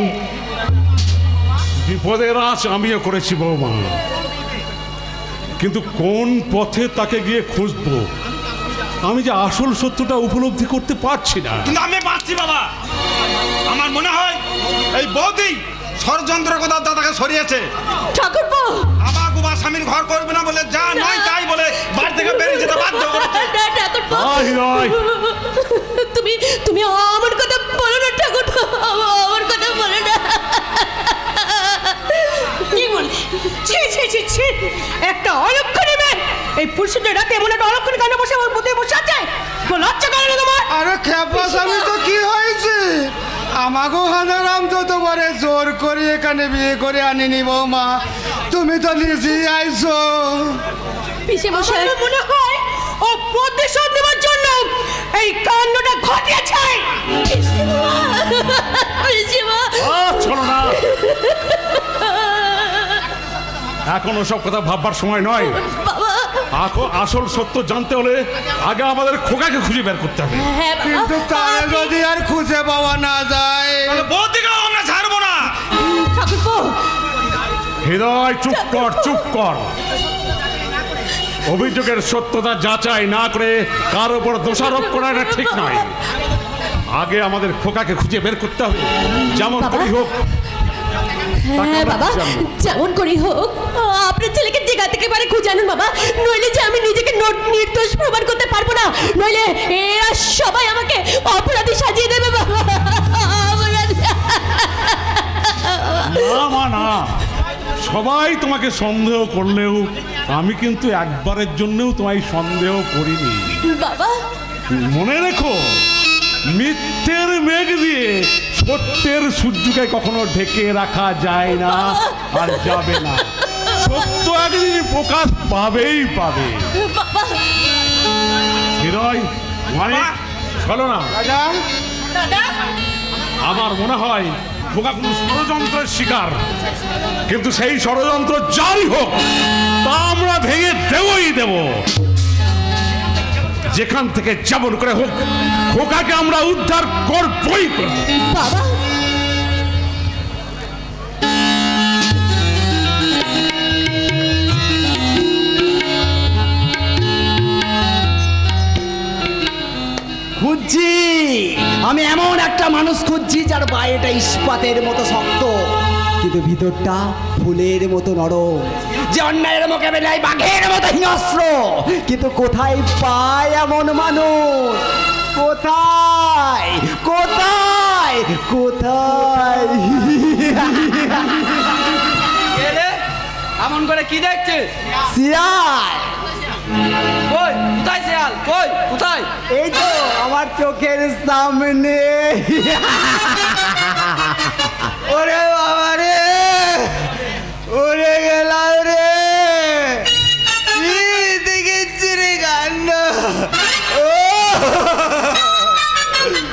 বিপদের আশ আমিও করেছি বৌমা, কিন্তু কোন পথে তাকে গিয়ে খুঁজবো আমি যে আসল সত্যটা উপলব্ধি করতে পারছি না। কিন্তু আমি পারছি বাবা, আমার মনে হয় এই বৌদি ষড়যন্ত্র কথা দাদাকে সরিয়েছে। ঠাকুরপো, আবা গুবা স্বামীর ঘর করবে না বলে যা নয় তাই বলে বাড়ি থেকে বেরিয়ে যেতে বাধ্য করেছে। তুমি তুমি আমার কথা বলো না ঠাকুরপো, আমার কথা বলো না। কি বল? ছি ছি ছি ছি, একটা অলক্ষণী মেয়ে এই পুরুষদের রাতে এমন একটা অলক্ষণী কানে বসে আমার বুদ্ধি বসে আছে, লজ্জা করে না তোমার? আরে খেপা স্বামী তো কি হয়েছে? আমাকে হাদারাম তো তোমারে জোর করে এখানে বিয়ে করে আনিনি বৌমা, তুমি তো নিজেই আইছো। পিসেমশাই মনে হয় ও প্রতিশোধ নেবার জন্য এই কাণ্ডটা ঘটিয়েছে। এখন ওসব কথা ভাববার সময় নয়। আসল সত্য জানতে হলে আগে আমাদের খোকাকে খুঁজে বের করতে হবে। কিন্তু তারা যদি আর খুঁজে পাওয়া না যায়, বৌদিকেও আমরা ছাড়বো না। হৃদয় চুপ কর, চুপ কর। অভিযোগের সত্যতা যাচাই না করে কার উপর দোষারোপ করা এটা ঠিক নয়। আগে আমাদের খোকাকে খুঁজে বের করতে হবে, যেমন করেই হোক। হ্যাঁ বাবা, যেমন করেই হোক আপনার ছেলেকে জায়গা থেকে পারে খুঁজে আনুন বাবা, নইলে যে আমি নিজেকে নির্দোষ প্রমাণ করতে পারবো না, নইলে এরা সবাই আমাকে অপরাধী সাজিয়ে দেবে বাবা। না মা না, সবাই তোমাকে সন্দেহ করলেও আমি কিন্তু একবারের জন্যও তোমায় সন্দেহ করিনি বাবা। মনে রেখো, মিথ্যের মেঘ দিয়ে সত্যের সূর্যকে কখনো ঢেকে রাখা যায় না, আর যাবে না। সত্য একদিন প্রকাশ পাবেই পাবে। হৃদয় মানিক চলো না। আমার মনে হয় খোকা কোনো ষড়যন্ত্রের শিকার, কিন্তু সেই ষড়যন্ত্র যাই হোক তা আমরা ভেঙে দেবই দেব। যেখান থেকে যেমন করে হোক খোকাকে আমরা উদ্ধার করবই করব। বাবা খুঁজছি, আমি এমন একটা মানুষ খুঁজছি যার বাইরেটা ইস্পাতের মতো শক্ত কিন্তু ভিতরটা ফুলের মতো নরম, যে অন্যায়ের মোকাবেলায় বাঘের মতো হিংস্র। কিন্তু কোথায় পায় এমন মানুষ? কোথায় কোথায় কোথায়? এমন করে কি দেখছিস? শিয়াল। কই কোথায় শিয়াল? কই কোথায়? এই তো আমার চোখের সামনে। ওরে বাবা রে, ওরে গেলাম রে, দেখেছি রে কাণ্ড।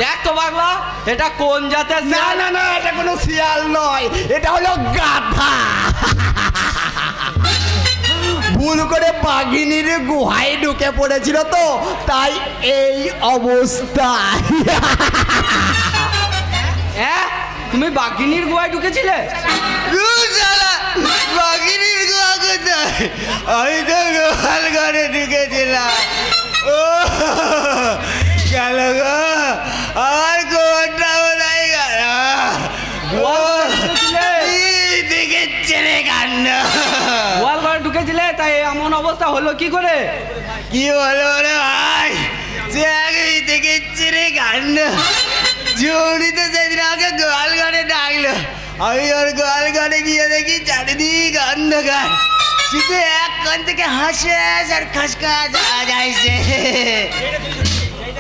দেখ তো পাগলা, এটা কোন জাতের? না না না, এটা কোনো শিয়াল নয়, এটা হলো গাধা। ভুল করে বাঘিনীর গুহায় ঢুকে পড়েছিল তো, তাই এই অবস্থা। হ্যাঁ, তুমি বাঘিনীর গুহায় ঢুকেছিলে? বাঘিনীর গুহা কোথায়? আমি তো গোয়াল ঘরে ঢুকেছিলাম। ও গেল গো, আমার কোনটা বোধহয় গেল। দেখেছে রে কাণ্ড। গোয়াল ঘরে ঢুকেছিলে, তাই এমন অবস্থা হলো কি করে? কি বলো রে ভাই, যে আগে দেখেছে রে কাণ্ড। জুড়ি তো সেদিন আমাকে গোয়াল ঘরে ডাকলো, আমি ওর গোয়াল ঘরে গিয়ে দেখি চারিদিক অন্ধকার, শুধু এক কান থেকে হাসে আর খাসখাস আওয়াজ আসছে।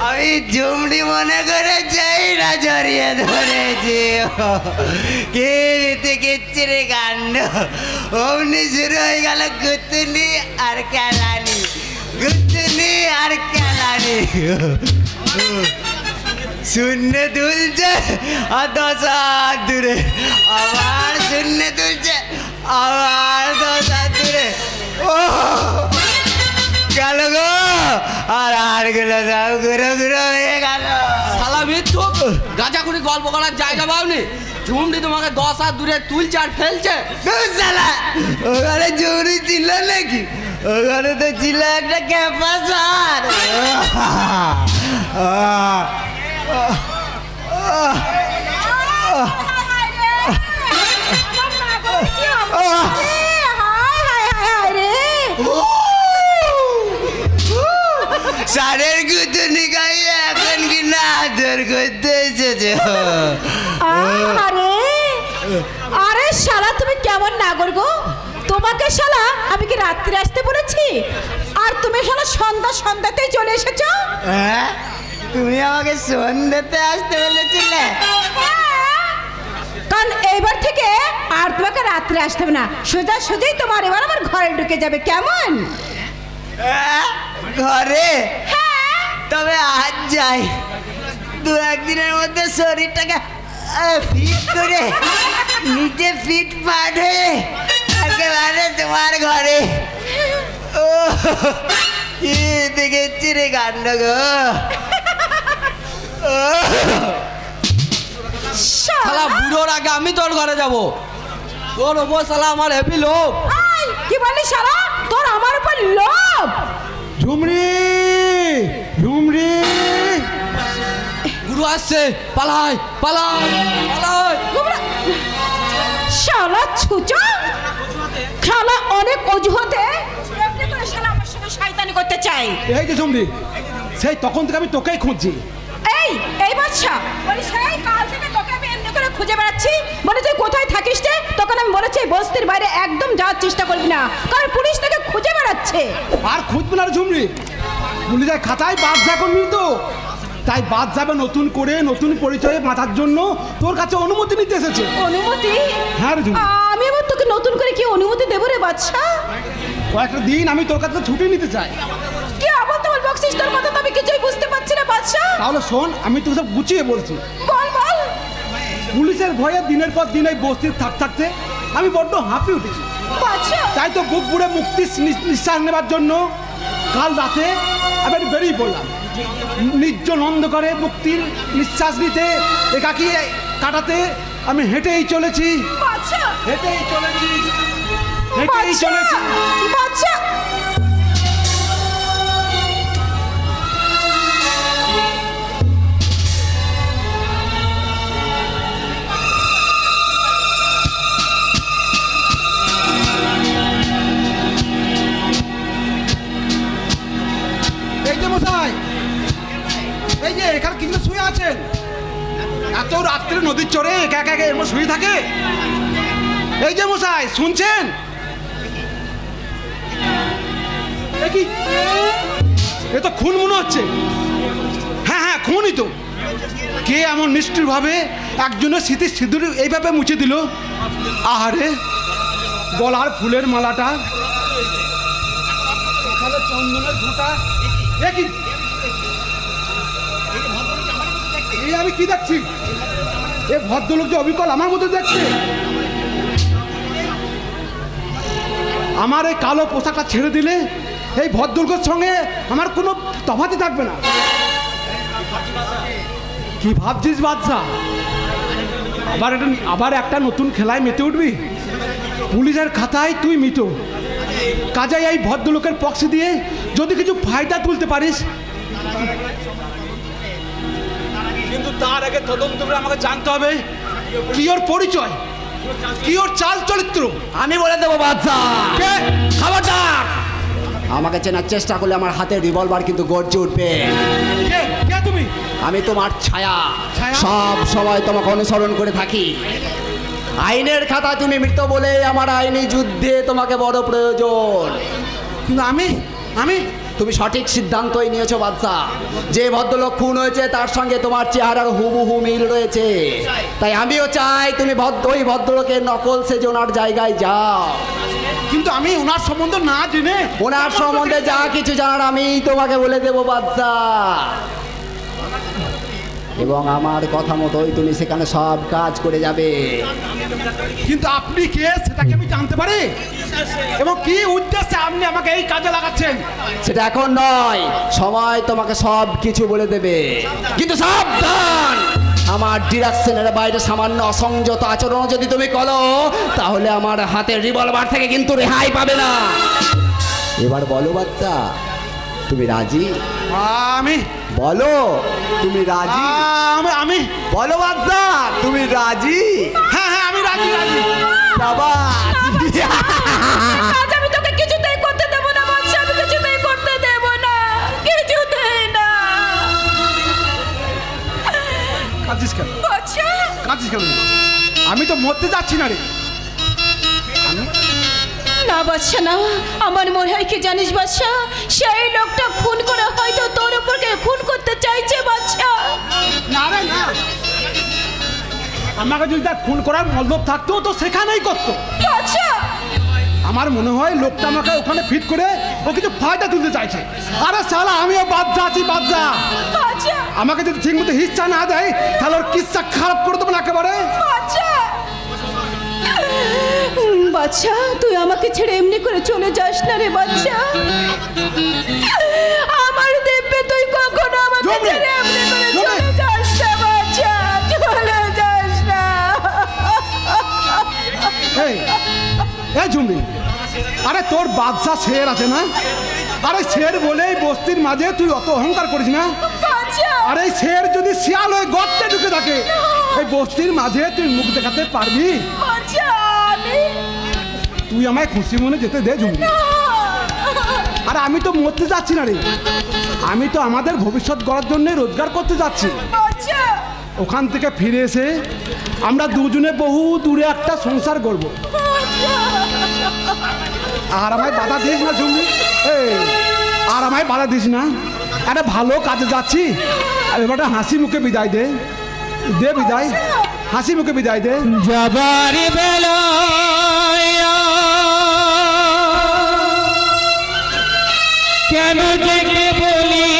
আমি জুমড়ি মনে করে যাই না জড়িয়ে ধরেছি। কে দেখেছে রে কাণ্ড। অমনি শুরু হয়ে গেল গুতুনি আর কেলানি, গুতুনি আর কেলানি। শূন্য তুলছে আর 10 হাত দূরে, আবার শূন্য তুলছে আবার 10 হাত দূরে। ও গেল গো, আর গুলো সব ঘুরো ঘুরো হয়ে গেল। শালা মিথ্যু, গাঁজাখুরি গল্প করার জায়গা পাওনি? ঝুমড়ি তোমাকে 10 হাত দূরে তুলছে আর ফেলছে। শালা ওখানে জরুরি ছিল নাকি? ওখানে তো ছিল একটা ক্যাপাসার। সারের গুতুনি গাইয়ে এখন কি না আদর করতে এসেছে? আরে আরে শালা, তুমি কেমন নাগর গো? তোমাকে শালা আমি কি রাত্রে আসতে বলেছি, আর তুমি শালা সন্ধ্যাতেই চলে এসেছো। হ্যাঁ, তুমি আমাকে সন্ধ্যাতে আসতে বলেছিলে। কারণ এইবার থেকে আর তোমাকে রাত্রে আসতে হবে না, সোজা সোজাই তোমার এবার আমার ঘরে ঢুকে যাবে, কেমন? ঘরে? তবে আজ যাই, 2-1 দিনের মধ্যে শরীরটাকে ফিট করে নিচে ফিট পাট হয়ে একেবারে তোমার ঘরে। ও কি দেখেছি রে কাণ্ড গো। শালা বুড়োর আগে আমি তোর ঘরে যাব। তোর ওপর শালা আমার হেভি লোভ। কি বলি শালা, তোর আমার উপর লোভ? ঝুমরি ঝুমরি, গুরু আসছে, পালাই পালাই পালাই। শালা ছুচো, শালা অনেক অজুহাতে শালা আমার সঙ্গে শয়তানি করতে চাই। এই যে ঝুমরি, সেই তখন থেকে আমি তোকেই খুঁজছি। এই বাচ্চা বলি, সেই কাল থেকে তোকে আমি এমনি করে খুঁজে বেড়াচ্ছি। বলে তুই কোথায় থাকিস রে? তখন আমি বলেছি বস্তির বাইরে একদম যাওয়ার চেষ্টা করবি না, কারণ পুলিশ তোকে খুঁজে বেড়াচ্ছে। আর খুঁজবো না ঝুমরি, পুলিশের খাতায় বাদ যাবনি তো, তাই বাদ যাবে নতুন করে নতুন পরিচয়ে বাঁচার জন্য তোর কাছে অনুমতি নিতে এসেছে। অনুমতি? হ্যাঁ রে ঝুমরি। আমি আবার তোকে নতুন করে কি অনুমতি দেবো রে বাচ্চা? কয়েকটা দিন আমি তোর কাছে ছুটি নিতে চাই। কি আবার তো বলবো, বকছিস তোর কথা তো আমি কিছুই বুঝতে পারছি না বাদশা। তাহলে শোন, আমি তোকে সব গুছিয়ে বলছি। বল বল। পুলিশের ভয়ে দিনের পর দিন এই বস্তিতে থাকতে আমি বড্ড হাঁপিয়ে উঠেছি। বাদশা তাই তো বুক বুড়ে মুক্তি নিঃশ্বাস নেবার জন্য কাল রাতে আমি বেরিয়ে পড়লাম। নির্জন অন্ধকারে মুক্তির নিঃশ্বাস নিতে, একাকী কাটাতে আমি হেঁটেই চলেছি। বাদশা হেঁটেই চলেছি, হেঁটেই চলেছি। বাদশা এই যে মশাই, এই যে এখানে কিন্তু শুয়ে আছেন। এত রাত্রে নদীর চরে একা একা এমন শুয়ে থাকে? এই যে মশাই, শুনছেন? কি এ তো খুন মনে হচ্ছে। হ্যাঁ হ্যাঁ, খুনই তো। কে এমন নিষ্ঠুর ভাবে একজনের স্মৃতির সিঁদুর এইভাবে মুছে দিল? আহারে, গলার ফুলের মালাটা, চন্দনের ঘোঁটা, এই আমি কি দেখছি? এ ভদ্রলোক যে অবিকল আমার মধ্যে দেখছে। আমার এই কালো পোশাকটা ছেড়ে দিলে এই ভদ্রলোকের সঙ্গে আমার কোনো তফাৎই থাকবে না। কি ভাবছিস বাদশা? আবার একটা নতুন খেলায় মেতে উঠবি? পুলিশের খাতায় তুই মৃত। কাজেই এই ভদ্রলোকের পক্ষ দিয়ে যদি কিছু ফায়দা তুলতে পারিস, কিন্তু তার আগে তদন্ত করে আমাকে জানতে হবে কি ওর পরিচয়, কি ওর চাল চরিত্র। আমি বলে দেবো বাদশা। খবরদার! আমাকে চেনার চেষ্টা করলে আমার হাতে রিভলভার কিন্তু গর্জে উঠবে। কে তুমি? আমি তোমার ছায়া, ছায়া? সব সময় তোমাকে অনুসরণ করে থাকি। আইনের খাতা তুমি মৃত বলে আমার আইনি যুদ্ধে তোমাকে বড় প্রয়োজন। কিন্তু আমি তুমি সঠিক সিদ্ধান্তই নিয়েছো বাদশা। যে ভদ্রলোক খুন হয়েছে তার সঙ্গে তোমার চেহারার হুবহু মিল রয়েছে। তাই আমিও চাই তুমি ওই ভদ্রলোকের নকল সেজে ওনার জায়গায় যাও। কিন্তু আমি ওনার সম্বন্ধে না জেনে, ওনার সম্বন্ধে যা কিছু জানার আমি তোমাকে বলে দেবো বাদশা, এবং আমার কথা মতোই তুমি সেখানে সব কাজ করে যাবে। কিন্তু আপনি কে সেটা কি আমি জানতে পারি? এবং কি উদ্দেশ্যে আপনি আমাকে এই কাজে লাগাচ্ছেন? সেটা এখন নয়, সময় তোমাকে সব কিছু বলে দেবে। কিন্তু সাবধান, আমার ডিরেকশনের বাইরে সামান্য অসংযত আচরণ যদি তুমি করো তাহলে আমার হাতের রিভলভার থেকে কিন্তু রেহাই পাবে না। এবার বলো বাচ্চা, তুমি রাজি? আমি বলো তুমি রাজি? আমি বলো বাচ্চা, তুমি রাজি? হ্যাঁ হ্যাঁ, আমি রাজি। আজ আমি তোকে কিছুতেই করতে দেব না বাদশা, আমি কিছুতেই করতে দেব না, কিছুতেই না। কাঁদছিস কেন? বাদশা কাঁদছিস কেন? আমি তো মরতে যাচ্ছি না রে। না বাদশা না, আমার মনে হয় কি জানিস বাদশা, সেই লোকটা খুন করে হয়তো তোর উপরকে খুন করতে চাইছে বাদশা। না রে না, আমাকে যদি তার খুন করার মতলব থাকতো তো সেখানেই করতো। বাদশা আমার মনে হয় লোকটা আমাকে ওখানে ফিট করে ও কিছু ফায়দা তুলতে চাইছে। আরে শালা, আমিও বাদশা আছি, বাদশা। বাদশা আমাকে যদি ঠিক মতো হিচ্ছা না দেয় তাহলে ওর কিচ্ছা খারাপ করে দেবো না একেবারে। বাদশা বাদশা, তুই আমাকে ছেড়ে এমনি করে চলে যাস না রে বাদশা। আমার দেবে তুই কখনো আমাকে ছেড়ে এমনি করে চলে যাস না বাদশা, চলে যাস না। এই ঝুমরি, আরে তোর বাদশা শের আছে না? আরে শের বলেই বস্তির মাঝে তুই অত অহংকার করিস না? আরে শের যদি শিয়াল হয়ে গর্তে ঢুকে থাকে এই বস্তির মাঝে তুই মুখ দেখাতে পারবি? তুই আমায় খুশি মনে যেতে দে ঝুমরি। আরে আমি তো মরতে যাচ্ছি না রে, আমি তো আমাদের ভবিষ্যৎ গড়ার জন্য রোজগার করতে যাচ্ছি। ওখান থেকে ফিরে এসে আমরা দুজনে বহু দূরে একটা সংসার করব। আর আমায় বাধা দিস না ঝুমরি, আর আমায় বাধা দিস না। একটা ভালো কাজে যাচ্ছি, আর এবারটা হাসি মুখে বিদায় দে, দে বিদায়, হাসি মুখে বিদায় দে। যাবার বেলা কেন যে বলি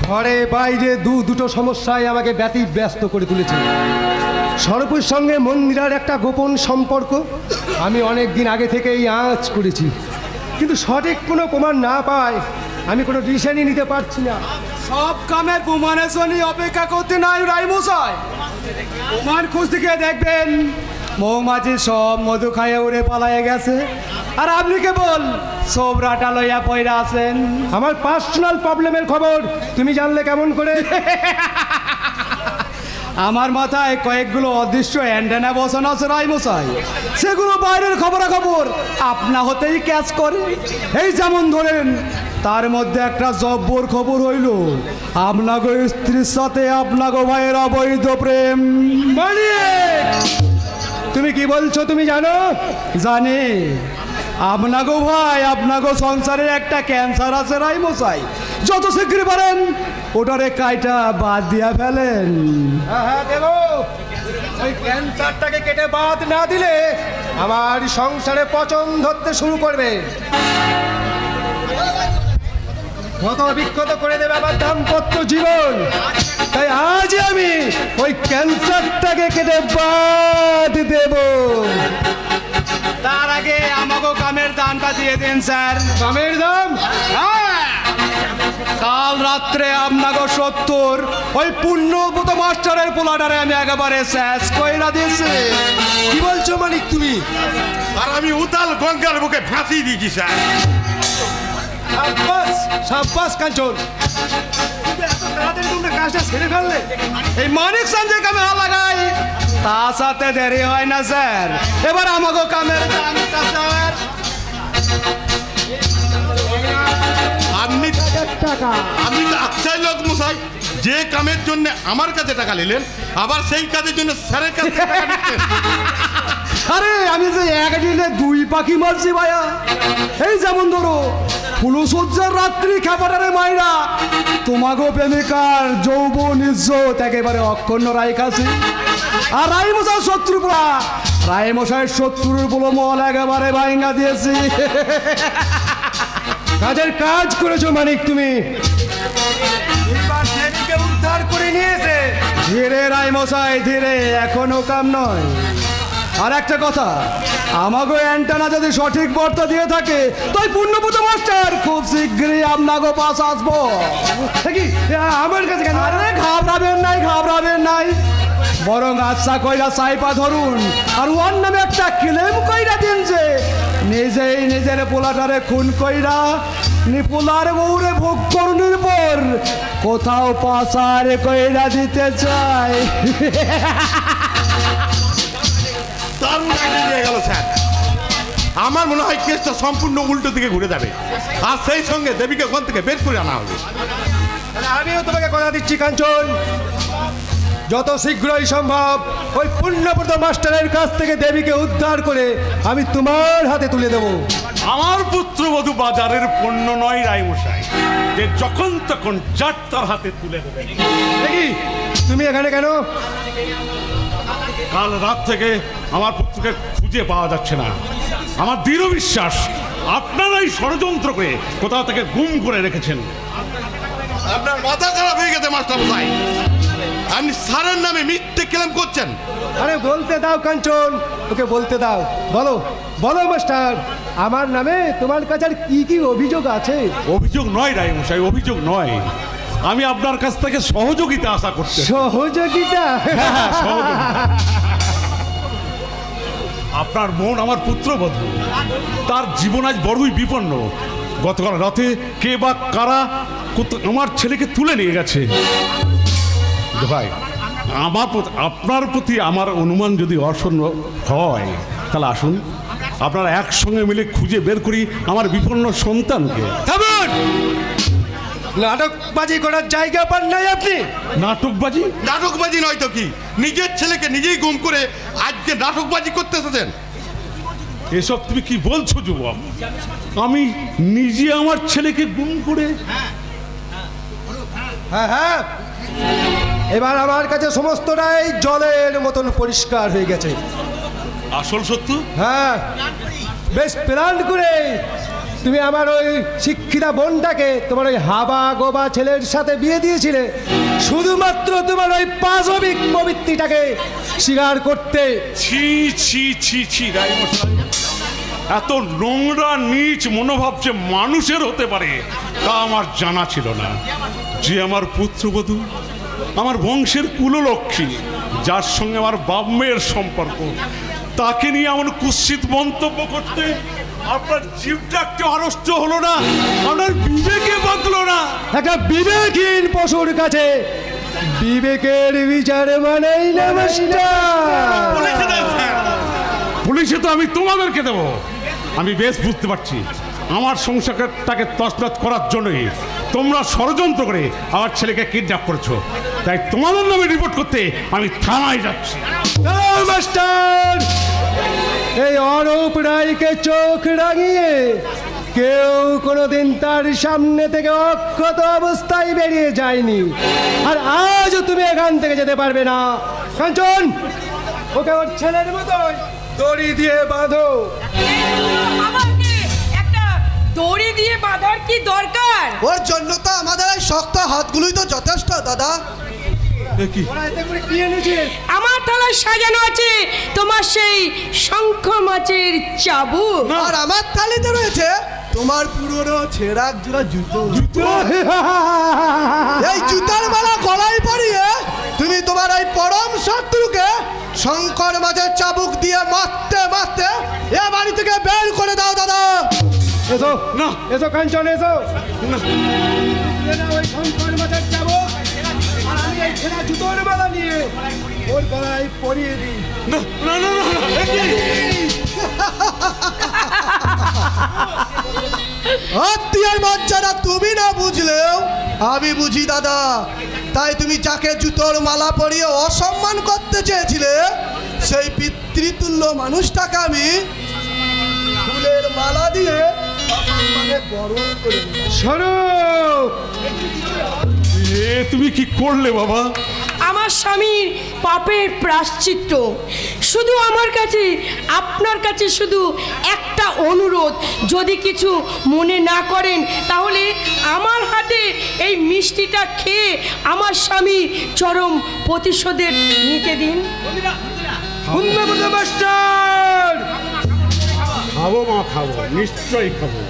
ঘরে বাইরে দুটো সমস্যায় আমাকে ব্যস্ত করে তুলেছে। স্বরূপের সঙ্গে মন্দিরার একটা গোপন সম্পর্ক আমি অনেক দিন আগে থেকেই আঁচ করেছি, কিন্তু সঠিক কোনো প্রমাণ না পায় আমি কোনো ডিসিশনই নিতে পারছি না। সব কামের প্রমাণের জন্য অপেক্ষা করতে নাই রাইমশাই। প্রমাণ খুঁজতে গিয়ে দেখবেন মৌমাছি সব মধু খাইয়ে উড়ে পালাইয়ে গেছে, আর আপনি কেবল সোবরাটা লইয়া পয়রা আছেন। আমার পার্সোনাল প্রবলেমের খবর তুমি জানলে কেমন করে? আমার মাথায় কয়েকগুলো অদৃশ্য অ্যান্টেনা বসানো আছে রাইমশাই, সেগুলো বাইরের খবরাখবর আপনা হতেই ক্যাচ করে। এই যেমন ধরেন তার মধ্যে একটা জব্বর খবর হইল আপনাগো স্ত্রীর সাথে আপনাগো ভাইয়ের অবৈধ প্রেম। তুমি কি বলছো তুমি জানো? জানি আপনাগো ভাই আপনাগো সংসারে একটা ক্যান্সার আছে রাইমশাই, যত শীঘ্র পারেন ওটারে কাইটা বাদ দিয়া ফেলেন। হ্যাঁ দেবো, ওই ক্যান্সারটাকে কেটে বাদ না দিলে আমার সংসারে পচন ধরতে শুরু করবে, কত বিক্ষত করে দেবে আমার দাম্পত্য জীবন। তাই আজ আমি ওই ক্যান্সারটাকে কেটে বাদ দেব। তার আগে আমাকে কামের দানটা দিয়ে দিন স্যার। কামের দাম? কাল রাত্রে আপনাকে 70 ওই পুণ্যব্রত মাস্টারের পোলাটারে আমি একেবারে শেষ কইরা দিয়েছি। কি বলছো মানিক তুমি? আর আমি উতাল গঙ্গার বুকে ফাঁসি দিয়েছি স্যার। সাব্বাস কাঞ্চন, এত তাড়াতাড়ি তোমরা কাজটা ছেড়ে ফেললে। এই মানিক সঞ্জয় কামে লাগাই তার সাথে দেরি হয় না স্যার। এবার আমাকে কামের দানটা স্যার। আপনি তো আচ্ছাই লোক মশাই, যে কামের জন্য আমার কাছে টাকা নিলেন আবার সেই কাজের জন্য স্যারের কাছে টাকা নিচ্ছেন। আরে আমি যে এক দিনে 2 পাখি মারছি ভাইয়া। এই যেমন ধরো ফুলসজ্জার রাত্রি খাবারের মাইরা তোমাগো প্রেমিকার যৌবন ইজ্জত একেবারে অক্ষুণ্ণ রাইখাছি। আর রাইমশাই শত্রু পোড়া, রাইমশাই শত্রুর বলো মল একেবারে ভাঙ্গা দিয়েছি। কাজের কাজ করেছো মানিক তুমি। উদ্ধার করে নিয়েছে। ধীরে রাইমশাই ধীরে, এখনো কাম নয়। আর একটা কথা, আমাগো অ্যান্টেনা যদি সঠিক বার্তা দিয়ে থাকে তাই পুণ্যব্রত মাস্টার খুব শীঘ্রই আপনাগো পাশ আসবো। আমার কাছে কেন? আরে ঘাবড়াবেন নাই, বরং আচ্ছা কইরা সাইপা ধরুন আর ওর নামে একটা ক্লেম কইরা দিন যে নিজেই নিজের পোলাটারে খুন কইরা নিপুলার বউরে ভোগ করুনের পর কোথাও পাচার কইরা দিতে চায়। দারুণ আইডিয়া দিয়ে গেল স্যার। আমার মনে হয় কেসটা সম্পূর্ণ উল্টো দিকে ঘুরে যাবে, আর সেই সঙ্গে দেবীকে ওখান থেকে বের করে আনা হবে। আমিও তোমাকে কথা দিচ্ছি কাঞ্চন, যত শীঘ্রই সম্ভব ওই পুণ্যব্রত মাস্টারের কাছ থেকে দেবীকে উদ্ধার করে আমি তোমার হাতে তুলে দেব। আমার পুত্রবধূ বাজারের পণ্য নয় রাইমশাই, যে যখন তখন যার তার হাতে তুলে দেবে। দেখি তুমি এখানে কেন? কাল রাত থেকে আমার পুত্রকে খুঁজে পাওয়া যাচ্ছে না। আমার দৃঢ় বিশ্বাস আপনারাই ষড়যন্ত্র করে কোথাও থেকে গুম করে রেখেছেন। আপনার মাথা খারাপ হয়ে গেছে মাস্টার মশাই, আপনি স্যারের নামে মিথ্যে ক্লেম করছেন। আরে বলতে দাও কাঞ্চন, ওকে বলতে দাও। বলো বলো মাস্টার, আমার নামে তোমার কাছে আর কি কি অভিযোগ আছে? অভিযোগ নয় রাইমশাই, অভিযোগ নয়। আমি আপনার কাছ থেকে সহযোগিতা আশা করছি। সহযোগিতা? আপনার বোন আমার পুত্রবধূ, তার জীবন আজ বড়ই বিপন্ন। গতকাল রাতে কে বা কারা আমার ছেলেকে তুলে নিয়ে গেছে। ভাই, আপনার প্রতি আমার অনুমান যদি অসন্ন হয় তাহলে আসুন আপনারা একসঙ্গে মিলে খুঁজে বের করি আমার বিপন্ন সন্তানকে। থামুন! নাটকবাজি করার জায়গা পান নাই আপনি। নাটকবাজি? নাটকবাজি নয় তো কি, নিজের ছেলেকে নিজেই গুম করে আজকে নাটকবাজি করতে এসেছেন। এসব তুমি কি বলছো যুবক? আমি নিজে আমার ছেলেকে গুম করে? হ্যাঁ হ্যাঁ, এবার আমার কাছে সমস্তটাই জলের মতন পরিষ্কার হয়ে গেছে। আসল সত্য? হ্যাঁ, বেশ প্ল্যান করে তুমি আমার ওই শিক্ষিতা বোনটাকে তোমার ওই হাবা গোবা ছেলের সাথে বিয়ে দিয়েছিলে শুধুমাত্র তোমার ওই পাশবিক প্রবৃত্তিটাকে স্বীকার করতে। ছি ছি ছি ছি রায়মশাই, এত নোংরা নীচ মনোভাব যে মানুষের হতে পারে তা আমার জানা ছিল না। যে আমার পুত্রবধূ, আমার বংশের কুললক্ষ্মী, যার সঙ্গে আমার বাপ মেয়ের সম্পর্ক, তাকে নিয়ে এমন কুৎসিত মন্তব্য করতে আপনার জীবটা একটু আড়ষ্ট হলো না? আপনার বিবেকে বাঁধলো না? একটা বিবেকহীন পশুর কাছে বিবেকের বিচার মানেই না মাস্টার। পুলিশে তো আমি তোমাদেরকে দেবো। আমি বেশ বুঝতে পারছি আমার সংসারটাকে তছনছ করার জন্যই তোমরা ষড়যন্ত্র করে আমার ছেলেকে কিডন্যাপ করেছো। তাই তোমাদের নামে রিপোর্ট করতে আমি থানায় যাচ্ছি। মাস্টার, এই অরূপ রায়কে চোখ রাঙিয়ে কেউ কোনোদিন তার সামনে থেকে অক্ষত অবস্থায় বেরিয়ে যায়নি, আর আজও তুমি এখান থেকে যেতে পারবে না। কাঞ্চন, ওকে ওর ছেলের মতোই দড়ি দিয়ে বাঁধো। আমাকে একটা দড়ি দিয়ে বাঁধার কি দরকার? ওর জন্য তো আমাদের এই শক্ত হাতগুলোই তো যথেষ্ট দাদা। আমার থালায় সাজানো আছে তোমার সেই শঙ্খ মাছের চাবুক, আর আমার থালিতে রয়েছে তোমার পুরনো ছেঁড়া জোড়া জুতো। এই জুতার মালা গলায় পরিয়ে তুমি তোমার এই পরম শত্রুকে শঙ্কর মাছের চাবুক দিয়ে মারতে মারতে এ বাড়ি থেকে বের করে দাও দাদা। এসো না, এসো কাঞ্চন, এসো। না, ওই শঙ্কর মাছের চাবুক আর আমি এই ছেঁড়া জুতোর মালা নিয়ে ওর গলায় পরিয়ে দিই। না, না, না, না, না, এ কি? আত্মীয়ের মর্যাদা তুমি না বুঝলেও আমি বুঝি দাদা। তাই তুমি যাকে জুতোর মালা পরিয়ে অসম্মান করতে চেয়েছিলে সেই পিতৃতুল্য মানুষটাকে আমি ফুলের মালা দিয়ে অসম্মানে বরণ করে নিলাম। স্বরূপ, এ তুমি কি করলে বাবা? আমার স্বামীর পাপের প্রায়শ্চিত্ত। শুধু আমার কাছে, আপনার কাছে শুধু একটা অনুরোধ, যদি কিছু মনে না করেন তাহলে আমার হাতে এই মিষ্টিটা খেয়ে আমার স্বামী চরম প্রতিশোধের নিতে দিন। মাস্টার, খাবো মা, খাবো, নিশ্চয়ই খাবো।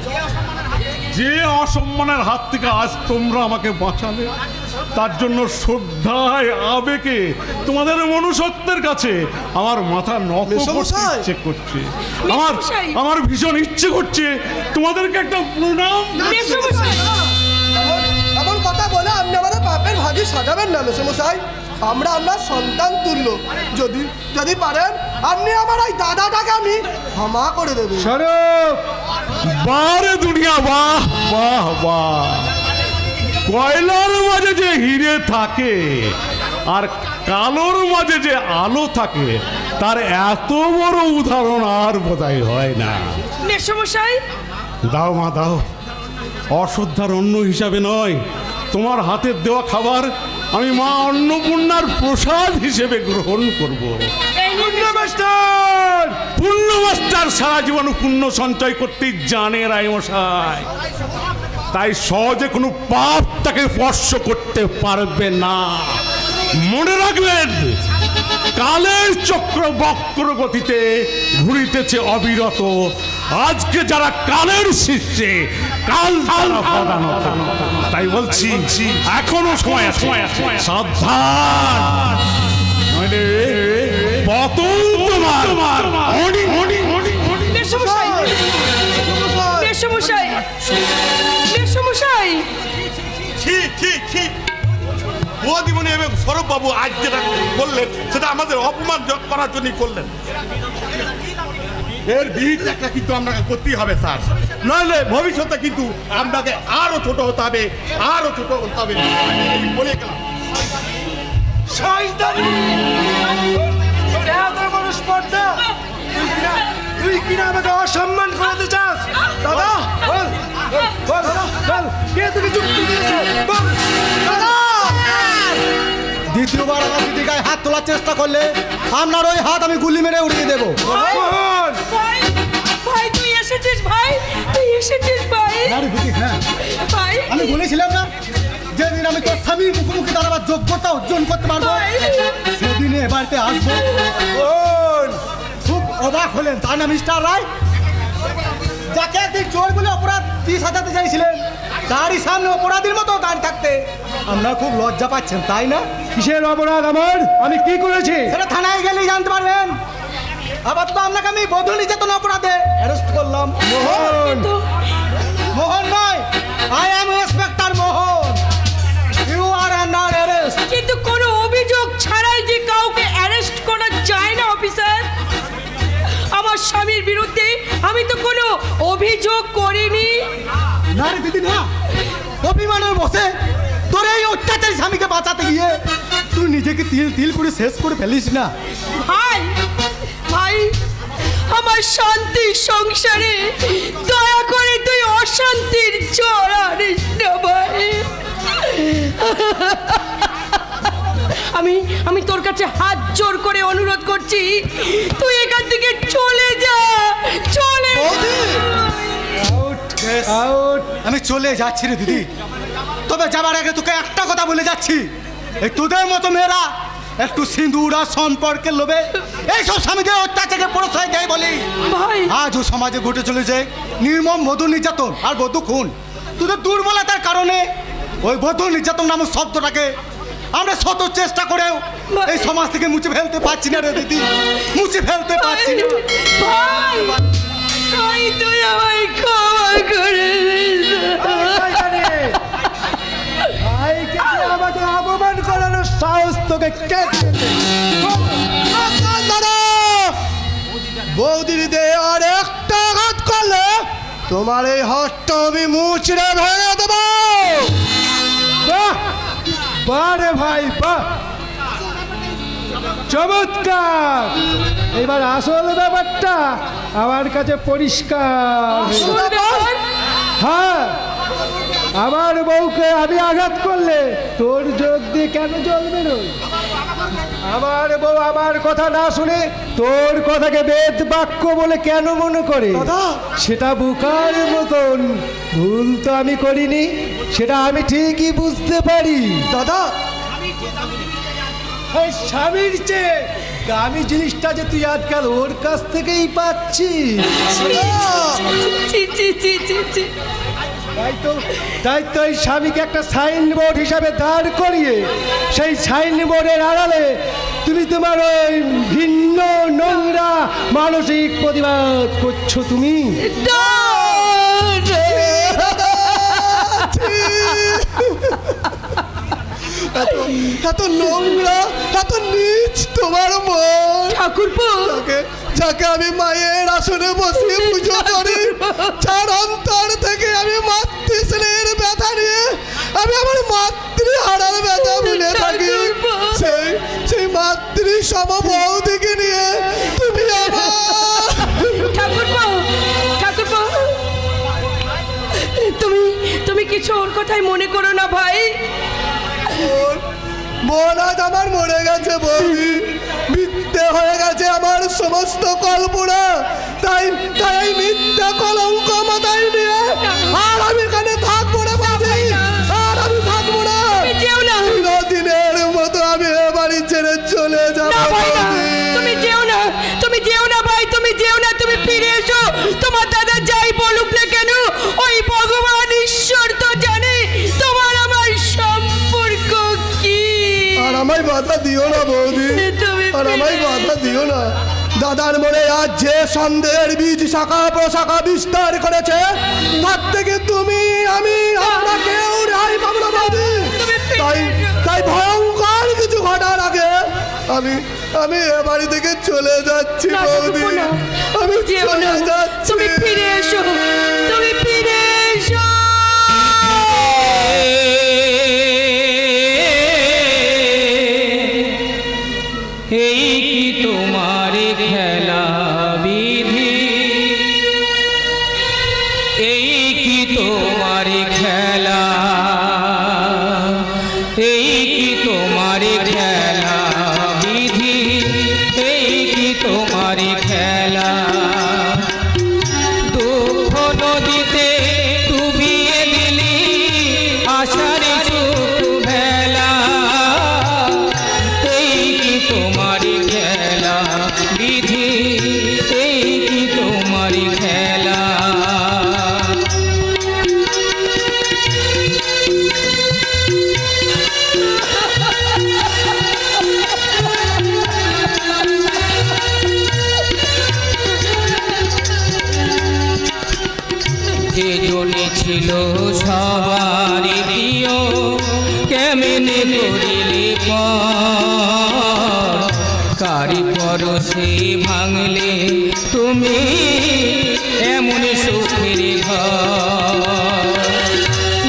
যে অসম্মানের হাত থেকে আজ তোমরা আমাকে বাঁচালে তার জন্য শ্রদ্ধায় আবেগে তোমাদের মনুষ্যত্বের কাছে আমার মাথা নত করতে ইচ্ছে করছে। আমার ভীষণ ইচ্ছে করছে তোমাদেরকে একটা প্রণাম। এমন কথা বলে আপনি আমাদের পাপের ভাগি সাজাবেন না মেসোমশাই। আমরা আপনার সন্তান তুল্য। যদি যদি পারেন আপনি আমার এই দাদাটাকে আমি ক্ষমা করে দেবেন। স্বরূপ, বারে দুনিয়া, বাহ বাহ বাহ। কয়লার মাঝে যে হিরে থাকে আর কালোর মাঝে যে আলো থাকে তার এত বড় উদাহরণ আর বোধহয় হয় না। মেসমশাই, দাও মা, দাও। অশ্রদ্ধার অন্ন হিসাবে নয়, তোমার হাতের দেওয়া খাবার আমি মা অন্নপূর্ণার প্রসাদ হিসেবে গ্রহণ করব। পুণ্য মাস্টার সারা জীবন পুণ্য সঞ্চয় করতে জানে রায়মশাই, তাই সহজে কোনো পাপ তাকে স্পর্শ করতে পারবে না। মনে রাখবেন, কালের চক্র বক্র গতিতে ঘুরিতেছে অবিরত। আজকে যারা কালের শীর্ষে, কাল তাই বলছি এখনো সময় আছে, সাবধান। পতন তোমার। মেসমশাই, মেসমশাই, মেসমশাই, ঠিক ঠিক ঠিক। বৌদিমণি এবং সৌরভ বাবু আজ যেটা করলেন সেটা আমাদের অপমান করার জন্যই করলেন। এর বিহিত একটা কিন্তু আপনাকে করতেই হবে স্যার, নইলে ভবিষ্যতে কিন্তু আপনাকে আরো ছোট হতে হবে, আরো ছোট হতে হবে। আমি বলে গেলাম। তুই কিনা আমাকে অসম্মান করাতে চাস? দাদা, কে তোকে যুক্তি দিয়েছে? দ্বিতীয়বার আমার দিদির গায়ে হাত তোলার চেষ্টা করলে আপনার ওই হাত আমি গুলি মেরে উড়িয়ে দেবো। ভাই, তুই এ এসেছিস ভাই, তুই এসেছিস ভাই। আরে দিদি, হ্যাঁ ভাই আমি বলেছিলাম না যেদিন আমি তোর স্বামীর মুখোমুখি দাঁড়াবার যোগ্যতা অর্জন করতে পারবো সেদিন এ বাড়িতে আসবো। খুব অবাক হলেন তাই না মিস্টার রায়? যাকে একদিন চোর বলে অপরাধ 30 সাজাতে চাইছিলেন তারই সামনে অপরাধীর মতো দাঁড়িয়ে থাকতে আপনারা খুব লজ্জা পাচ্ছেন তাই না? কিসের অপরাধ আমার? আমি কি করেছি সেটা থানায় গেলেই জানতে পারবেন। আবার তো আপনাকে আমি বধূ নির্যাতন অপরাধে অ্যারেস্ট করলাম। মোহন, মোহন নয়, I am inspector Mohan. You are under arrest. কিন্তু কোনো অভিযোগ ছাড়াই যে কাউকে অ্যারেস্ট করা যায় না অফিসার। আমার স্বামীর বিরুদ্ধে আমি তো কোনো অভিযোগ করিনি। না রে দিদি না, অভিমানের বসে তোর এই অত্যাচারী স্বামীকে বাঁচাতে গিয়ে তুই নিজেকে তিল তিল করে শেষ করে ফেলিস না। ভাই ভাই, আমার শান্তির সংসারে দয়া করে তুই অশান্তির জ্বর আনিস না ভাই। আমি তোর কাছে হাত জোর করে অনুরোধ করছি, তুই এখান থেকে চলে যা, চলে আমি চলে যাচ্ছি রে দিদি, তবে যাবার আগে তোকে একটা কথা বলে যাচ্ছি, এই তোদের মতো মেয়েরা একটু সিঁদুর আর সম্পর্কের লোভে এইসব স্বামীদের অত্যাচারকে প্রশ্রয় দেয় বলি ভাই আজও সমাজে ঘটে চলেছে নির্মম বধূ নির্যাতন আর বধূ খুন। তোদের দুর্বলতার কারণে ওই বধূ নির্যাতন নামক শব্দটাকে আমরা শত চেষ্টা করেও এই সমাজ থেকে মুছে ফেলতে পারছি না রে দিদি, মুছে ফেলতে পারছি না। ভাই ভাই, তুই আমায় ক্ষমা করে দিস। আমাকে অপমান করানোর সাহস তোকে কে বৌদিতে আর একটা আঘাত করলে তোমার এই হাতটা আমি মুচড়ে ভেঙে দেবো। বারে ভাই বাহ, চমৎকার। এবার আসল ব্যাপারটা আমার কাছে পরিষ্কার। হ্যাঁ, আমার বউকে আমি আঘাত করলে তোর যোগ দিয়ে কেন জ্বলবে না? আমার বউ আমার কথা না শুনে তোর কথাকে বেদ বাক্য বলে কেন মনে করে? সেটা বোকার মতন ভুল তো আমি করিনি, সেটা আমি ঠিকই বুঝতে পারি। দাদা, এই স্বামীর চেয়ে দামি জিনিসটা যে তুই আজকাল ওর কাছ থেকেই পাচ্ছিস। তাই তো এই স্বামীকে একটা সাইনবোর্ড হিসাবে দাঁড় করিয়ে সেই সাইনবোর্ডের আড়ালে তুমি তোমার ওই ভিন্ন নোংরা মানসিক প্রতিবাদ করছো। তুমি এত নোংরা, এত নীচ তোমার মন। ঠাকুরপো, যাকে আমি মায়ের আসনে বসে পুজো করি, যার অন্তর থেকে আমি মাতৃস্নেহের ব্যথা নিয়ে আমি আমার মাতৃহারার ব্যথা ভুলে থাকি, সেই মাতৃ সম বৌদিকে নিয়ে তুমি ঠাকুরপো, তুমি কিছু ওর কথাই মনে করো না ভাই। মন আজ আমার মরে গেছে বৌদি, মিথ্যে হয়ে গেছে আমার সমস্ত কল্পনা। তাই মিথ্যা কলঙ্ক মাথায় নিয়ে আর আমি এখানে থাকবো না বৌদি, আর আমি থাকবো না। দিনের মতো আমি এ বাড়ি ছেড়ে চলে যাবো। তুমি যেও না, তুমি যেও না ভাই, তুমি যেও না, তুমি ফিরে এসো। তোমার দাদা যাই বলুক না কেন, ওই ভগবান ঈশ্বর তো জানে তোমার আমার সম্পর্ক কি। আর আমায় বাধা দিও না বৌদি, আর আমায় বাধা দিও না। দাদার মনে আজ যে সন্দেহের বীজ শাখা প্রশাখা বিস্তার করেছে, তার থেকে তুমি আমি আমরা কেউ রেহাই পাবো না বৌদি। তাই ভয়ঙ্কর কিছু ঘটার আগে আমি এ বাড়ি থেকে চলে যাচ্ছি বৌদি, আমি চলে যাচ্ছি। তুমি ফিরে এসো, তুমি ফিরে এসো। এই কি তোমার খেলা বিধি, এই কি তোমার খেলা, এই কি তোমার খেলা বিধি, এই কি তোমার খেলা। ছিল সবারই প্রিয় কেমনে করিলে পর কারি পরশে ভাঙলে তুমি এমন সুখের ঘর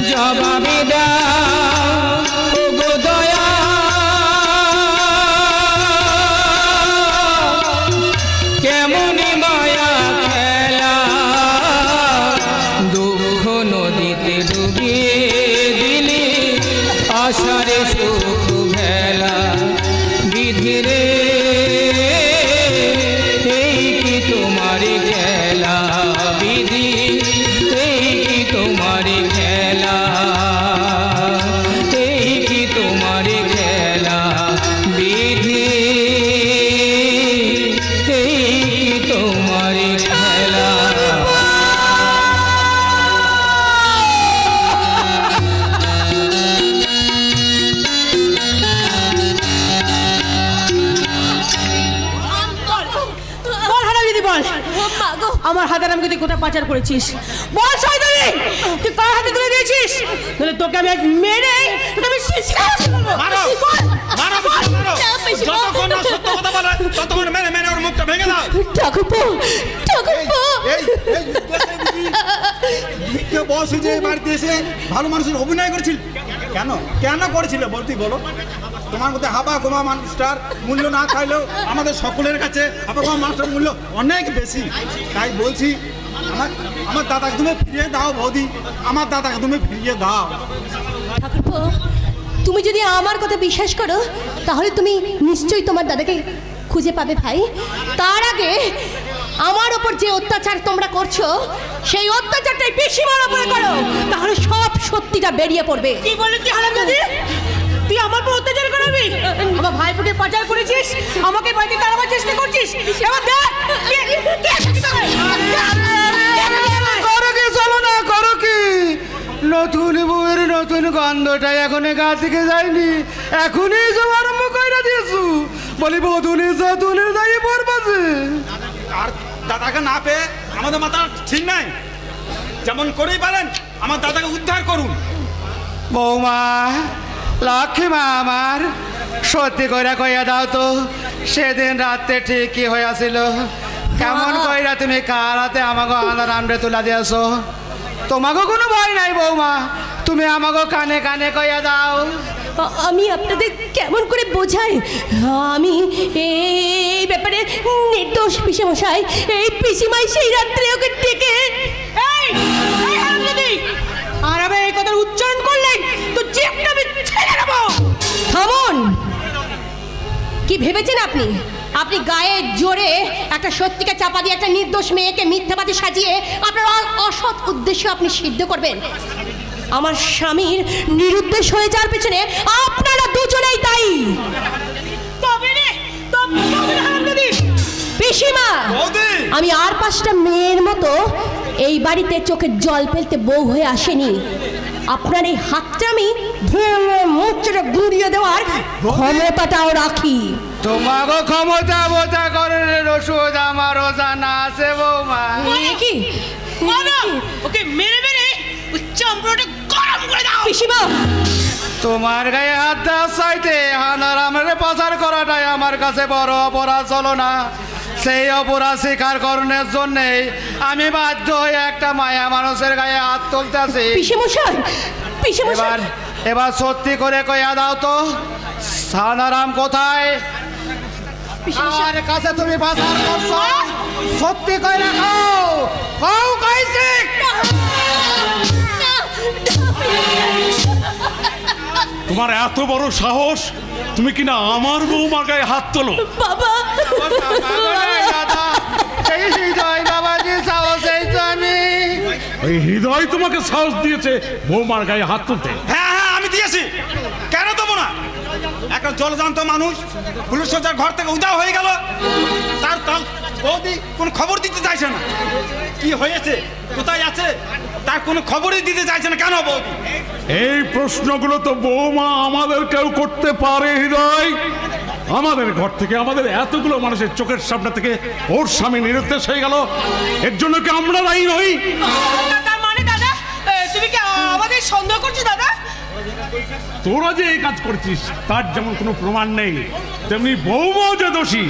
জবাবে দাও ওগো দয়া কেমন মায়া খেলা দুঃখ নদীতে ডুবিয়ে দিলে আশারে সুখ ভেলা বিধিরে এই কি তোমার খেলা বিধি এই কি তোমার খেলা এই কি তোমার খেলা বিধি এই কি তোমার খেলা বল হারাম দিদি বল মা গো, আমার হাতের আমাকে তুই কোথায় পাচার করেছিস বল শয়তানি তুই কার হাতে তুলে দিয়েছিস তাহলে তোকে আমি আজ মেরে তোকে আমি মারো মারো মারো যতক্ষণ না সত্য কথা বলে ততক্ষণ মেরে মেরে ওর মুখটা ভেঙে দাও ঠাকুরপো ঠাকুরপো এই ভিক্ষে বস যে বাড়িতে এসে ভালো মানুষের অভিনয় করেছিল কেন কেন করেছিল বলতে বলো তোমার মধ্যে হাবা গোমা মানুষটার মূল্য না খাইলেও আমাদের সকলের কাছে হাবা গোমা মানুষটার মূল্য অনেক বেশি তাই বলছি আমার দাদাকে তুমি ফিরিয়ে দাও বৌদি আমার দাদাকে তুমি ফিরিয়ে দাও ঠাকুরপো তুমি যদি আমার কথা বিশ্বাস করো তাহলে তুমি নিশ্চয়ই তোমার দাদাকে খুঁজে পাবে ভাই তার আগে আমার ওপর যে অত্যাচার তোমরা করছো সেই অত্যাচারটাই পিসিমার ওপরে করো তাহলে সব সত্যিটা বেরিয়ে পড়বে কি বলে তুই হারাম দিদি তুই আমার উপর অত্যাচার করবি আমার ভাইপোকে পাচার করেছিস আমাকে বাড়িতে তাড়াবার চেষ্টা করছিস এবার দেখ করো কি চলো না করো কি নতুন বউয়ের নতুন গন্ধটা এখনো গা থেকে যায়নি এখনই সব আরম্ভ করে দিয়েছু বলি বধুনি যতুনের দায়ী পড়বাছে আর দাদাকে না পেয়ে আমাদের মাথা ঠিক নাই যেমন করেই পারেন আমার দাদাকে উদ্ধার করুন বৌমা লক্ষ্মী মা আমার সত্যি করে কইয়া দাও তো সেদিন রাতে ঠিকই হইয়াছিল কেমন কইরা তুমি কার হাতে আমাকে আনার আমরে তুলা দিয়েছো তোমাকে কোনো ভয় নাই বৌমা তুমি আমাকে কানে কানে কইয়া দাও আমি আপনাদের কেমন করে বোঝাই আমি এই ব্যাপারে নির্দোষ পিসেমশাই এই পিসিমাই সেই রাত্রে ওকে ডেকে আর আমি এই কথার উচ্চারণ করলে তো জিভটা আমি ছেড়ে দেবো থামুন কি ভেবেছেন আপনি আপনি গায়ে জোরে একটা সত্যিকে চাপা দিয়ে একটা নির্দোষ মেয়েকে মিথ্যাবাদী সাজিয়ে আপনার অসৎ উদ্দেশ্য আপনি সিদ্ধ করবেন আমার স্বামীর নিরুদ্দেশ হয়ে যাওয়ার পেছনে আপনারা দুজনেই দায়ী পিসিমা আমি আর 5টা মেয়ের মতো এই বাড়িতে চোখের জল ফেলতে বউ হয়ে আসেনি আপনার এই হাতটা আমি মুচড়ে গুঁড়িয়ে দেওয়ার ক্ষমতাটাও রাখি তোমাকে ক্ষমতা বোঝা করে রসুদ আমারও জানা আছে বৌমা কি ওকে মেরে মেরে চামড়াটা গরম করে দাও পিসিমা তোমার গায়ে হাত দেওয়ার চাইতে হানার আমারে পাচার করাটাই আমার কাছে বড় অপরাধ চলো না সেই অপরাধ স্বীকার করণের জন্যে আমি বাধ্য হয়ে একটা মায়া মানুষের গায়ে হাত তুলতেছি এবার সত্যি করে কইয়া দাও তো সানারাম কোথায় আমার কাছে তুমি পাচার করছো সত্যি কইরা খাও খাও কইছি তোমার এত বড় সাহস তুমি কিনা আমার বৌমার গায়ে হাত তোলো বাবা এই হৃদয় বাবাজি সাহস এই তো আমি এই হৃদয় তোমাকে সাহস দিয়েছে বৌমার গায়ে হাত তুলতে হ্যাঁ হ্যাঁ আমি দিয়েছি কেন দেবো না একটা জলজান্ত মানুষ পুলিশ সোজার ঘর থেকে উধাও হয়ে গেল তার বৌদি কোনো খবর দিতে চাইছে না কি হয়েছে কোথায় আছে তার কোনো খবরই দিতে চাইছে না কেন বৌদি এই প্রশ্নগুলো তো বৌমা আমাদের কেউ করতে পারে হৃদয় আমাদের ঘর থেকে আমাদের এতগুলো মানুষের চোখের সামনে থেকে ওর স্বামী নিরুদ্দেশ হয়ে গেল এর জন্য কি আমরা দায়ী নই তার মানে দাদা তুমি কি আমাকে সন্দেহ করছো দাদা? তোরা যে এই কাজ করছিস তার যেমন কোনো প্রমাণ নেই, তেমনি বৌমাও যে দোষী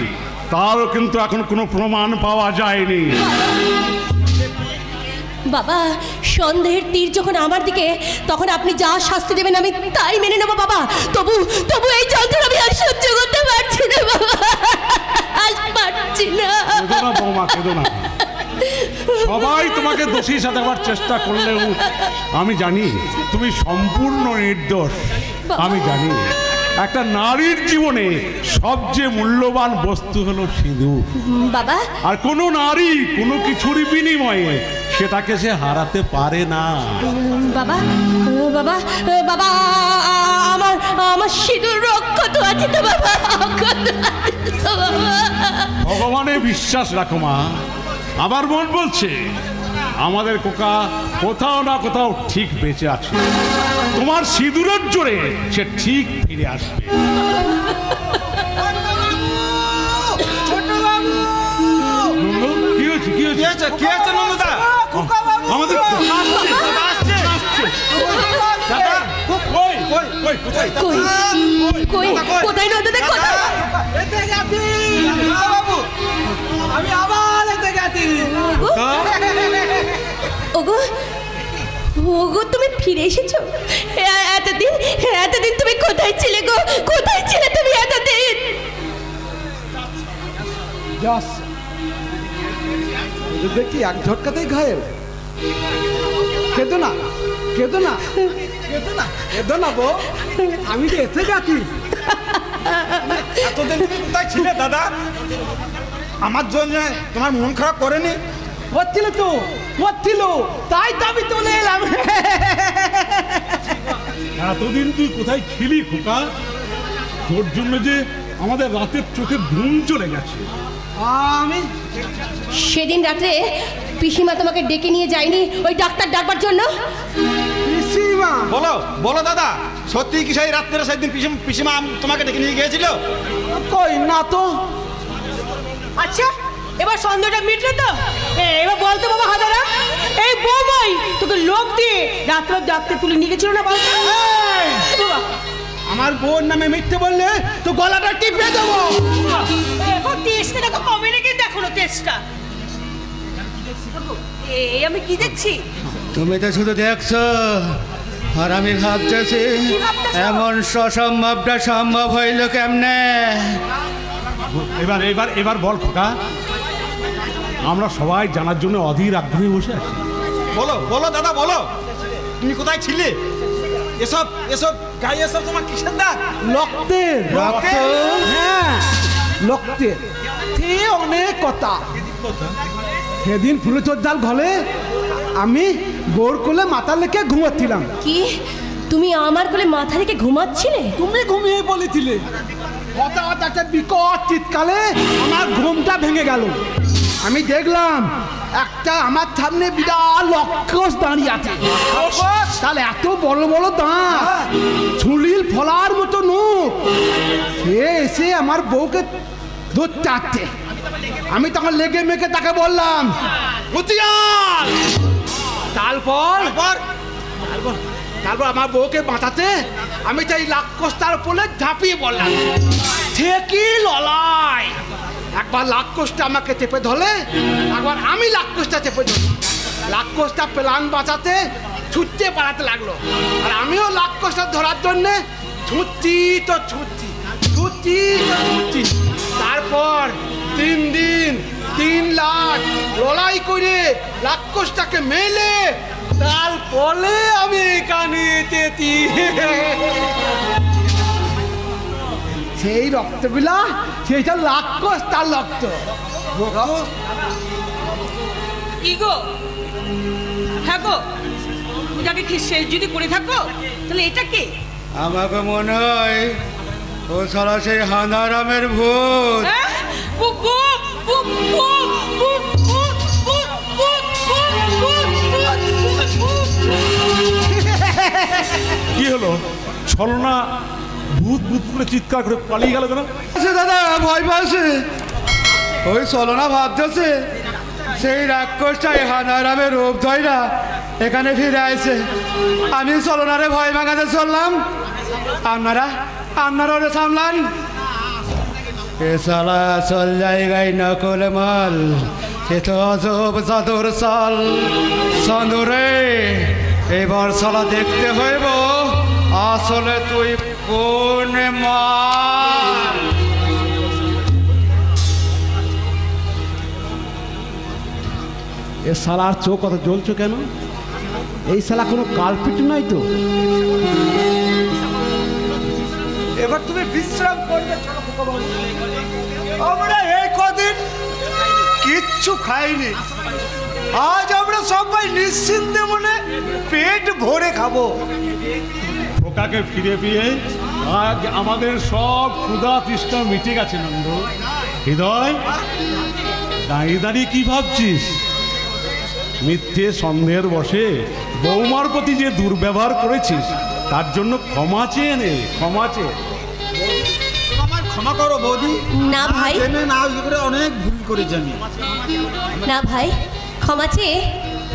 তারও কিন্তু এখন কোনো প্রমাণ পাওয়া যায়নি। বাবা, সন্দেহের তীর যখন আমার দিকে, তখন আপনি যা শাস্তি দেবেন আমি তাই মেনে নেবো বাবা। তবু তবু এই যন্ত্রণা আমি আর সহ্য করতে পারছি না বাবা, আর পারছি না। কেঁদো না বৌমা, কেঁদো না। সবাই তোমাকে দোষী সাজাবার চেষ্টা করলেও আমি জানি তুমি সম্পূর্ণ নির্দোষ। আমি জানি একটা নারীর জীবনে সবচেয়ে মূল্যবান বস্তু হলো সিঁদুর বাবা। আর কোনো নারী কোনো কিছুর বিনিময়ে সেটাকে সে হারাতে পারে না। বাবা বাবা বাবা, আমার আমার সিঁদুর রক্ষত আছে তো বাবা, ভগবানে বিশ্বাস রাখো মা। আমার মন বলছে আমাদের কোকা কোথাও না কোথাও ঠিক বেঁচে আছে। তোমার সিঁদুরের জোরে সে ঠিক ফিরে আসবে। কি হয়েছে কি হয়েছে কি আছে নন্দদা? আমাদের কোথায় নন্দদা, কোথায়? আমি আবার এতে গেছি। ওগো ওগো, তুমি ফিরে এসেছো? এতদিন এতদিন তুমি কোথায় ছিলে গো? কোথায় ছিলে তুমি এতদিন? দেখি এক ঝটকাতেই ঘায়েল। কেঁদো না, কেঁদো না, কেঁদো না, কেঁদো না বউ, আমি তো এসে গেছি। এতদিন তুমি কোথায় ছিলে দাদা? আমার জন্য তোমার মন খারাপ করেনি? হচ্ছিল তো, হচ্ছিল, তাই তো আমি চলে এলাম। এতদিন তুই কোথায় ছিলি খোকা? তোর জন্য যে আমাদের রাতের চোখে ঘুম চলে গেছে। আমি সেদিন রাত্রে পিসিমা তোমাকে ডেকে নিয়ে যায়নি ওই ডাক্তার ডাকবার জন্য? পিসিমা? বলো বলো দাদা, সত্যি কি সেই রাত্রে সেদিন পিসিমা তোমাকে ডেকে নিয়ে গিয়েছিল? কই না তো। আচ্ছা, এবার সন্দেহটা মিটলো তো? এবার বলতো বাবা হাদারা, এই বৌমাই তোকে লোক দিয়ে রাত্রে ডাক্তার তুলে নিয়ে গেছিল না বলতো? বাবা, আমার বোন নামে মিথ্যে বললে তো গলাটা টিপে দেবো। টেস্টটা দেখো, কমে রেখে দেখো না টেস্টটা। এই আমি কি দেখছি? তুমি তো শুধু দেখছো আর আমি ভাবতেছি এমন অসম্ভবটা সম্ভব হইল কেমনে? এবার এবার এবার বল খোকা, আমরা সবাই জানার জন্য অধীর আগ্রহে বসে আছি। বলো বলো দাদা বলো, তুমি কোথায় ছিলে? এসব এসব গায়ে এসব তোমার কিসের দাগ? রক্তের। রক্ত? হ্যাঁ, রক্তের। সে অনেক কথা। সেদিন ফুলের জাল ঘলে আমি বোর কোলে মাথা লেখে ঘুমাচ্ছিলাম। কি তুমি আমার কোলে মাথা রেখে ঘুমাচ্ছিলে? তুমি ঘুমিয়ে বলেছিলে। হঠাৎ একটা বিকট চিৎকারে আমার ঘুমটা ভেঙে গেল। আমি দেখলাম একটা আমার সামনে বিরাট লক্ষস দাঁড়িয়ে আছে। তাহলে এত বড় বড় দাঁত, ছুলির ফলার মতো মুখ। সে এসে আমার বউকে দুধ চাচ্ছে। আমি তখন লেগে মেগে তাকে বললাম, উতিয়াল। তারপর তারপর আমার বউকে বাঁচাতে আমি তাই লাক্ষসটার উপরে ঝাঁপিয়ে বললাম, সে কি লড়াই! একবার লাক্ষসটা আমাকে চেপে ধরলে, একবার আমি লাক্ষসটা চেপে ধরি। লাক্ষসটা প্লান বাঁচাতে ছুটতে পালাতে লাগলো, আর আমিও লাক্ষসটা ধরার জন্যে ছুটছি তো ছুটছি, ছুটছি তো ছুটছি। তারপর 3 দিন 3 লাখ লড়াই করে রাক্ষসটাকে মেলে তারপরে আমি এখানে এসেছি। সেই রক্তগুলা সেইটা রাক্ষস, তার রক্ত। কি গো? হ্যাঁ গো, পূজাকে শেষ যদি করে থাকো তাহলে এটা কে? আমাকে মনে হয় ও সারা সেই হানারামের ভূত। হ্যাঁ? ভূত, ভূত, ভূত, ভূত, ভূত, ভূত, ভূত, ভূত, ভূত, ভূত, ভূত, ভূত। কি হলো? ছলনা ভূত ভূত করে চিৎকার করে পালিয়ে গেল কেন? দাদা ভয় পাচ্ছে, ওই চলনা ভাবতেছে সেই রাক্ষসটাই হানারামের রূপ ধরে এখানে ফিরে আইছে। আমি চলনারে ভয় ভাঙাতে চললাম, আপনারা ওরে সামলান। এ সালা চল জায়গায় নকল মাল, এ তো অজব জাদুর চাল। চন্দুরে এবার সালা দেখতে হইব আসলে তুই কোন মাল। এ শালার চোখ কত জ্বলছো কেন? এই শালা কোনো কালপিট নয় তো? এবার তুমি বিশ্রাম করবে। আমরা এই কদিন কিচ্ছু খাইনি, আজ আমরা সবাই নিশ্চিন্তে মনে পেট ভরে খাবো। খোকাকে ফিরে পেয়ে আজ আমাদের সব ক্ষুধা তৃষ্ণা মিটে গেছে। নন্দ, হৃদয়, দাঁড়িয়ে দাঁড়িয়ে কি ভাবছিস? মিথ্যে সন্দেহের বসে বৌমার প্রতি যে দুর্ব্যবহার করেছিস তার জন্য ক্ষমা চেয়ে নে, ক্ষমা চেয়ে। আমার ক্ষমা করো বৌদি। না ভাই, না করে অনেক ভুল করেছি আমি। না ভাই, ক্ষমা চেয়ে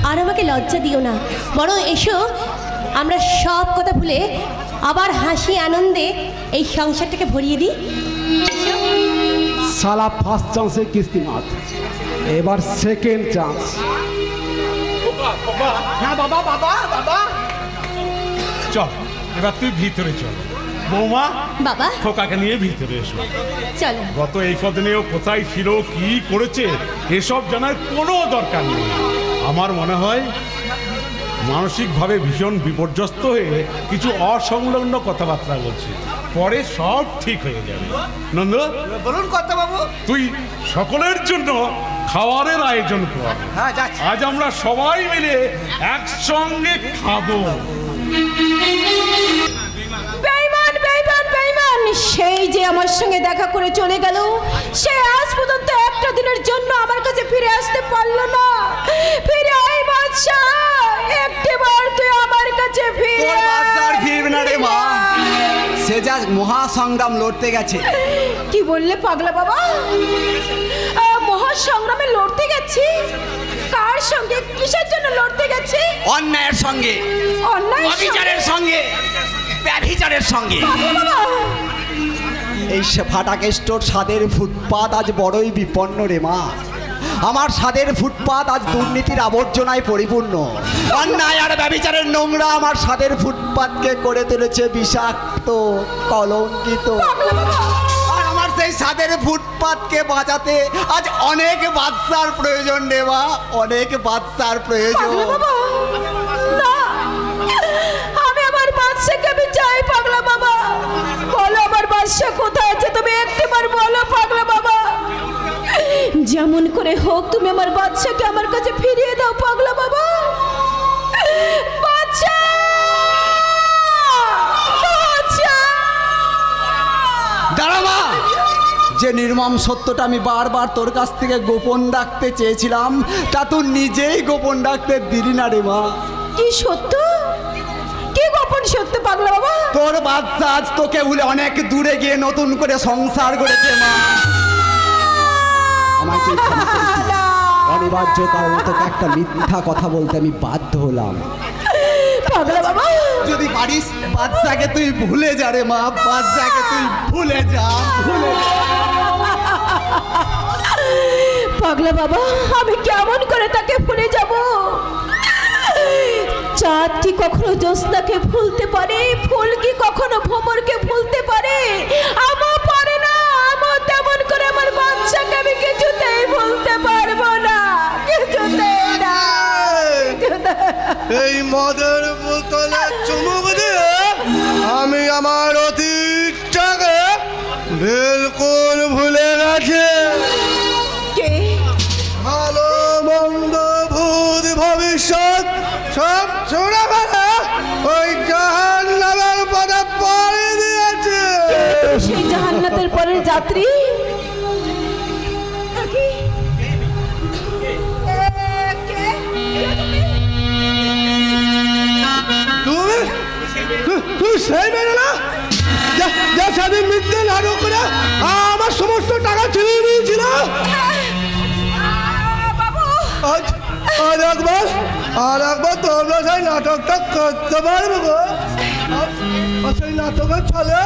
আর আমাকে লজ্জা দিও না। বরং এসো আমরা সব কথা ভুলে আবার হাসি আনন্দে এই সংসারটাকে ভরিয়ে দিই। এসো। শালা ফার্স্ট চান্সে কিস্তি মাত, এবার সেকেন্ড চান্স। হ্যাঁ বাবা, বাবা, বাবা, চল এবার তুই ভিতরে চল। বৌমা, বাবা খোকাকে নিয়ে ভিতরে এসো। চলো। গত এই কদিনেও কোথায় ছিল, কি করেছে, এসব জানার কোনো দরকার নেই। আমার মনে হয় মানসিকভাবে ভীষণ বিপর্যস্ত হয়ে কিছু অসংলগ্ন কথাবার্তা বলছে, পরে সব ঠিক হয়ে যাবে। নন্দ, বলুন কথা বাবু। তুই সকলের জন্য খাবারের আয়োজন কর। হ্যাঁ, যাচ্ছি। আজ আমরা সবাই মিলে একসঙ্গে খাবো। বেঈমান, বেঈমান, বেঈমান! সেই যে আমার সঙ্গে দেখা করে চলে গেল, সে আজ পর্যন্ত একটা দিনের জন্য আমার কাছে ফিরে আসতে পারলো না। ফিরে আয় বাদশা, একটিবার তুই আমার কাছে ফিরে তোর বাচ্চার ফিরবে না রে মা, সে যা মহাসংগ্রাম লড়তে গেছে। কি বললে পাগলা বাবা? মহাসংগ্রামে লড়তে গেছি? কার সঙ্গে, কিসের জন্য লড়তে গেছি? অন্যায়ের সঙ্গে, অন্যায় অবিচারের সঙ্গে, ব্যভিচারের সঙ্গে। এই ফাটাকে স্টোর স্বাদের ফুটপাত আজ বড়ই বিপন্ন রে মা। আমার স্বাদের ফুটপাত আজ দুর্নীতির আবর্জনায় পরিপূর্ণ। অন্যায় আর ব্যভিচারের নোংরা আমার স্বাদের ফুটপাতকে করে তুলেছে বিষাক্ত, কলঙ্কিত। আর আমার সেই স্বাদের ফুটপাতকে বাঁচাতে আজ অনেক বাদশার প্রয়োজন রে মা, অনেক বাদশার প্রয়োজন। না, আমি আমার বাদশাকে আমি চাই। পাগলা বাবা, বলো আমার বাদশা কোথায় আছে? তুমি একটিবার বলো পাগলা বাবা। যেমন করে হোক তুমি আমার বাদশাকে আমার কাছে ফিরিয়ে দাও পাগলা বাবা। বাদশা, বাদশা! দাঁড়া মা, যে নির্মম সত্যটা আমি বারবার তোর কাছ থেকে গোপন রাখতে চেয়েছিলাম তা তুই নিজেই গোপন রাখতে দিলি না রে মা। কি সত্য? কি গোপন সত্য পাগলা বাবা? তোর বাচ্চা আজ তোকে ভুলে অনেক দূরে গিয়ে নতুন করে সংসার করেছে মা। আমাকে ক্ষমা করে দিস। অনিবার্য কারণে তোকে একটা মিথ্যা কথা বলতে আমি বাধ্য হলাম। পাগলা বাবা, যদি পারিস বাচ্চাকে তুই ভুলে যা রে মা, বাচ্চাকে তুই ভুলে যা, ভুলে যা। পাগলা বাবা, আমি কেমন করে তাকে ভুলে যাব? চাঁদ কি কখনো জ্যোৎস্নাকে ভুলতে পারে? ফুল কি কখনো ভ্রমরকে ভুলতে পারে? আমার পারে না। আমার তেমন করে আমার বাচ্চাকে আমি কিছুতেই ভুলতে পারবো না, কিছুতেই না। এই মদের বোতলে চুমুক দিয়ে আমি আমার অতীতটাকে বিলকুল ভুলে গেছি। কে? ভালো মন্দ ভূত ভবিষ্যৎ সব ছোড়া ফেলে ওই জাহান্নামের পথে পাড়ি দিয়েছে। সেই জাহান্নাতের পরের যাত্রী? তুই সেই মেরে না যা সেদিন মিথ্যে নাটক করে আমার সমস্ত টাকা ছিনিয়ে নিয়েছিল। বাবু, আজ একবার আর একবার তোমরা সেই নাটকটা করতে পারবে গো। আর সেই নাটকের ছলে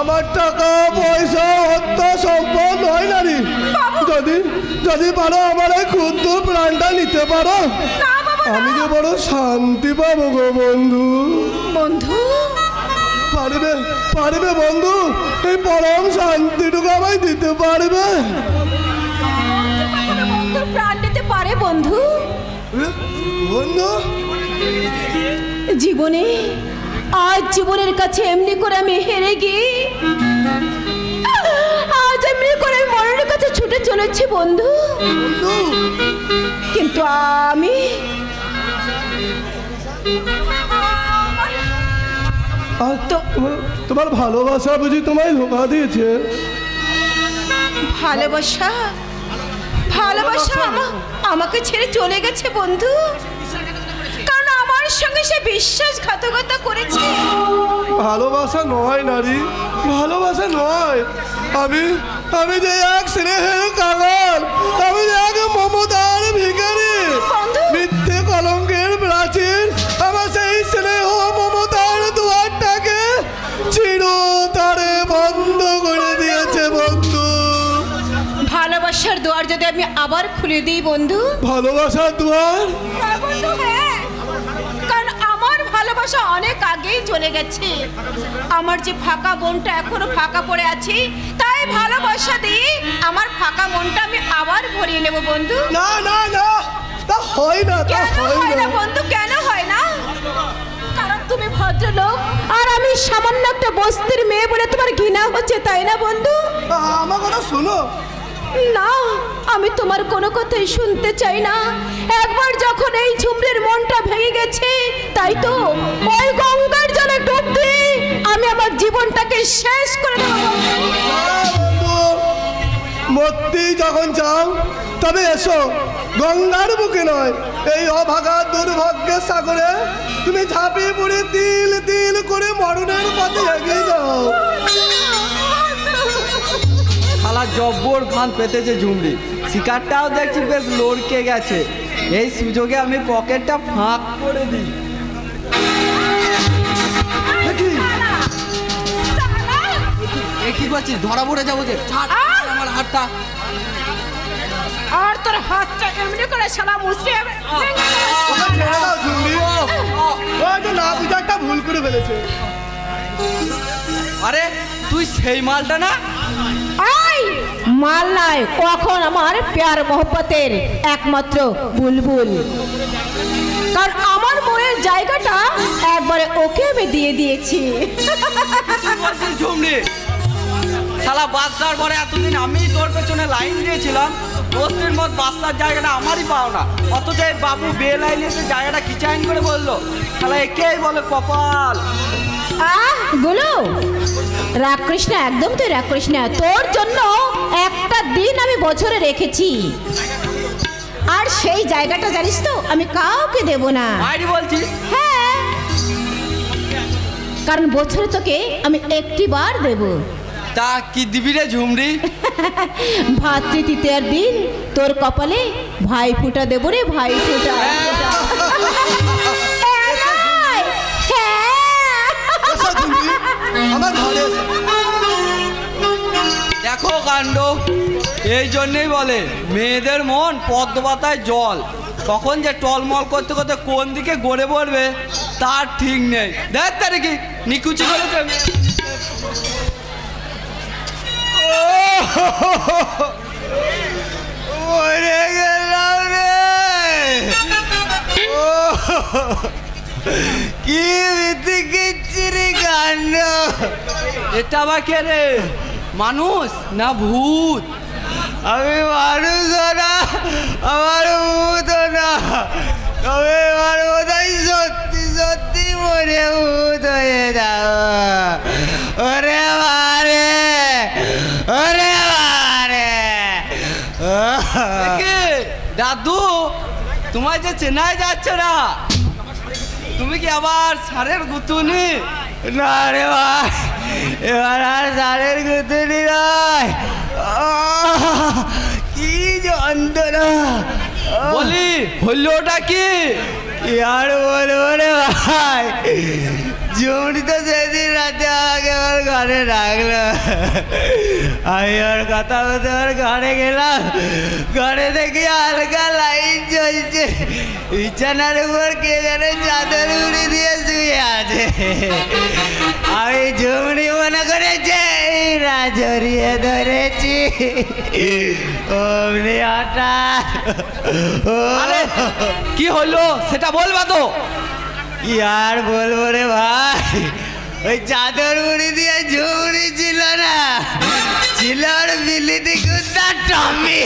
আমার টাকা পয়সা অর্থ সম্পদ হয় নারী। যদি যদি পারো আমার এই ক্ষুদ্র প্রাণটা নিতে পারো, আমি যে বড় শান্তি পাবো গো বন্ধু। বন্ধু পারবে পারবে বন্ধু, এই পরম শান্তিটুকু আমায় দিতে পারবে? প্রাণ দিতে পারে বন্ধু। বন্ধু জীবনে আজ জীবনের কাছে এমনি করে আমি হেরে গিয়ে আজ এমনি করে মনের কাছে ছুটে চলেছি বন্ধু। কিন্তু আমি তোমার ভালোবাসা বুঝি তোমায় ধোঁকা দিয়েছে? ভালোবাসা ভালোবাসা আমাকে ছেড়ে চলে গেছে বন্ধু, কারণ আমার সঙ্গে সে বিশ্বাসঘাতকতা করেছে। ভালোবাসা নয় নারী, ভালোবাসা নয়। আমি যে এক স্নেহের কাঙাল, আমি যে এক মমতার ভিখারি, মিথ্যে কলঙ্কের প্রাচীর আমার সেই স্নেহ মমতার দুয়ারটাকে চিরতরে বন্ধ করে দিয়েছে বন্ধু। ভালোবাসার দুয়ার যদি আমি আবার খুলে দিই বন্ধু? ভালোবাসার দুয়ার? হ্যাঁ বন্ধু, হ্যাঁ, কারণ আমার ভালোবাসা অনেক আগেই চলে গেছে। আমার যে ফাঁকা মনটা এখনো ফাঁকা পড়ে আছে, তাই ভালোবাসা দিয়ে আমার ফাঁকা মনটা আমি আবার ভরিয়ে নেব বন্ধু। না না না, তা হয় না, তা হয় না বন্ধু। কেন হয় না? কারণ তুমি ভদ্রলোক আর আমি সামান্য একটা বস্তির মেয়ে বলে তোমার ঘৃণা হচ্ছে, তাই না বন্ধু? আমার কথা শোনো। না, আমি তোমার কোনো কথাই শুনতে চাই না। একবার যখন এই ঝুমরির মনটা ভেঙে গেছে, তাই তো ওই গঙ্গার জলে ডুব দিয়ে আমি আমার জীবনটাকে শেষ করে দেব। মরতেই যখন চাও তবে এসো, গঙ্গার বুকে নয়, এই অভাগা দুর্ভাগ্যের সাগরে তুমি ঝাঁপিয়ে পড়ে তিল তিল করে মরণের পথে এগিয়ে যাও। শালা জব্বর ফান পেতেছে ঝুমরি, শিকারটাও দেখছি বেশ লড়কে গেছে। এই সুযোগে আমি পকেটটা ফাঁক করে দিই। কি করছিস? ধরা পড়ে যাবো যে। আমার হাতটা আর তোর হাতটা এমনি করে শালা মুছড়ে যাবে। না বুঝাটা ভুল করে ফেলেছে। আরে তুই সেই মালটা না? মাল নাই, কখন আমার প্যার মোহব্বতের একমাত্র বুলবুল। কারণ আমার মনের জায়গাটা একবারে ওকে আমি দিয়ে দিয়েছি। ঝুমরি শালা বাচ্চার পরে এতদিন আমি তোর পেছনে লাইন দিয়েছিলাম, বস্তির মত বাচ্চার জায়গাটা আমারই পাও না, অথচ এই বাবু বে লাইন এসে জায়গাটা কিচাইন করে বললো। শালা একেই বলে কপাল। গুলো রাগ করিস না, একদম তুই রাগ করিস না। তোর জন্য একটা দিন আমি বছরে রেখেছি, আর সেই জায়গাটা জানিস তো আমি কাউকে দেব না। বলছিস? হ্যাঁ, কারণ বছরে তোকে আমি একটি বার দেব। তা কি দিবি রে ঝুমরি? ভাতৃ তৃতীয়ার দিন তোর কপালে ভাই ফুটা দেব রে, ভাই ফুটা। দেখো কাণ্ড, এই জন্যই বলে মেয়েদের মন পদ্ম পাতায় জল, কখন যে টলমল করতে করতে কোন দিকে গড়ে পড়বে তার ঠিক নেই। দেখ তারে কি নিকুচি করেছে। মরে গেলাম রে, কি বিচিত্র কাণ্ড। এটা বা কে রে, মানুষ না ভূত? আমি মানুষ না, আমার ভূত না, তবে আমার বোধহয় সত্যি সত্যি মরে ভূত হয়ে যাও। ওরে বারে, ওরে বারে। দাদু, তোমার যে চেনাই যাচ্ছে না, তুমি কি আবার সারের গুতুনি? না রে ভাই, এবার আর সারের গুতুনি নয়। কি যন্ত্রণা! বলি হইল ওটা কি? यार बोलो रे भाई জুমড়ি তো সেদিন রাতে আমাকে ওর ঘরে রাখলো আমি ওর কথা বলতে ওর ঘরে গেলাম ঘরে দেখি হালকা লাইট জ্বলছে বিছানার উপর কে জানে চাদর উড়ে দিয়ে শুয়ে আছে আমি জুমড়ি মনে করেছে না জড়িয়ে ধরেছি অমনি হঠাৎ কি হলো সেটা বলবা তো यार बोलबो रे भाई ওই চাদর মুড়ি দিয়ে ঝুমড়ি ছিল না ছিল আর বিলিতি কুত্তা টমি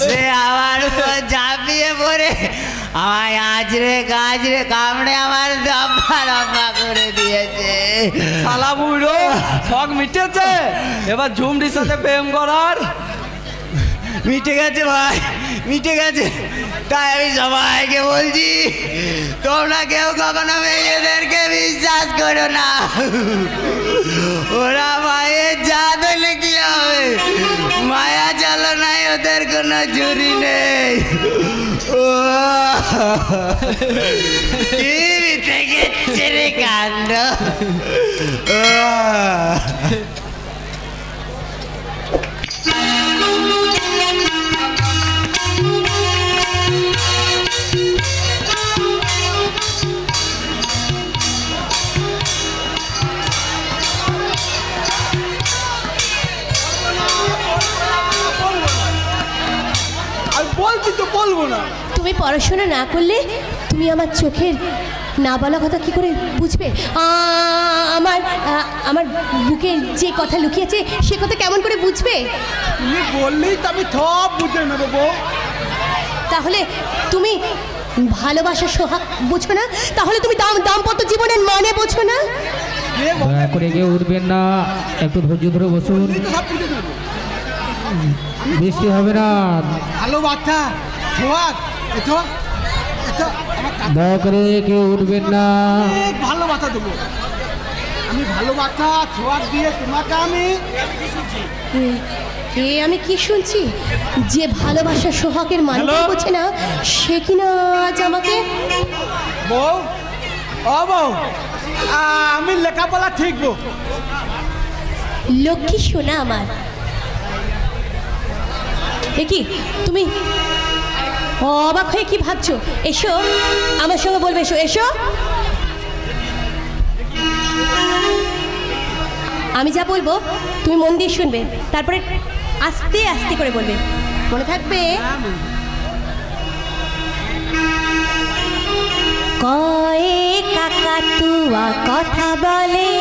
সে আমার উপর ঝাঁপিয়ে পড়ে আমায় আজরে গাজরে কামড়ে আমার দফা রফা করে দিয়েছে শালা বুড়ো শখ মিটেছে এবার ঝুমড়ির সাথে প্রেম করার মিটে গেছে ভাই মিটে গেছে তাই আমি সবাইকে বলছি তোমরা কেউ কখনো মেয়েদেরকে বিশ্বাস করো না ওরা মায়ের জাত হলে কি হবে মায়া চলো নাই ওদের কোনো জুরি নেই কি মিটে গেছে রে কাণ্ড তুমি পড়াশোনা না করলে তুমি আমার চোখের না বলা কথা কি করে বুঝবে আমার বুকের যে কথা লুকিয়েছে সে কথা কেমন করে বুঝবে তুমি বললেই তো আমি সব বুঝে নেবো বউ তাহলে তুমি ভালোবাসা সোহাগ বোঝো না তাহলে তুমি দাম্পত্য জীবনের মানে বোঝো না দয়া করে কেউ উঠবেন না একটু ধৈর্য ধরে বসুন বৃষ্টি হবে না ভালো বাচ্চা সোহাগ এতো দয়া করে কেউ উঠবেন না ভালো বাচ্চা দেবো আমি ভালো বাচ্চা সোহাগ দিয়ে তোমাকে আমি কি শুনছি যে ভালোবাসা সোহাগের মানে বোঝে না সে কিনা আজ আমাকে বউ ও বউ আমি লেখাপড়া ঠিক বউ লক্ষ্মী শোনা আমার কি তুমি অবাক হয়ে কি ভাবছো এসো আমার সঙ্গে বলবে এসো এসো আমি যা বলবো তুমি মন দিয়ে শুনবে তারপরে আস্তে আস্তে করে বলবে মনে থাকবে কয়ে কাকাতুয়া কথা বলে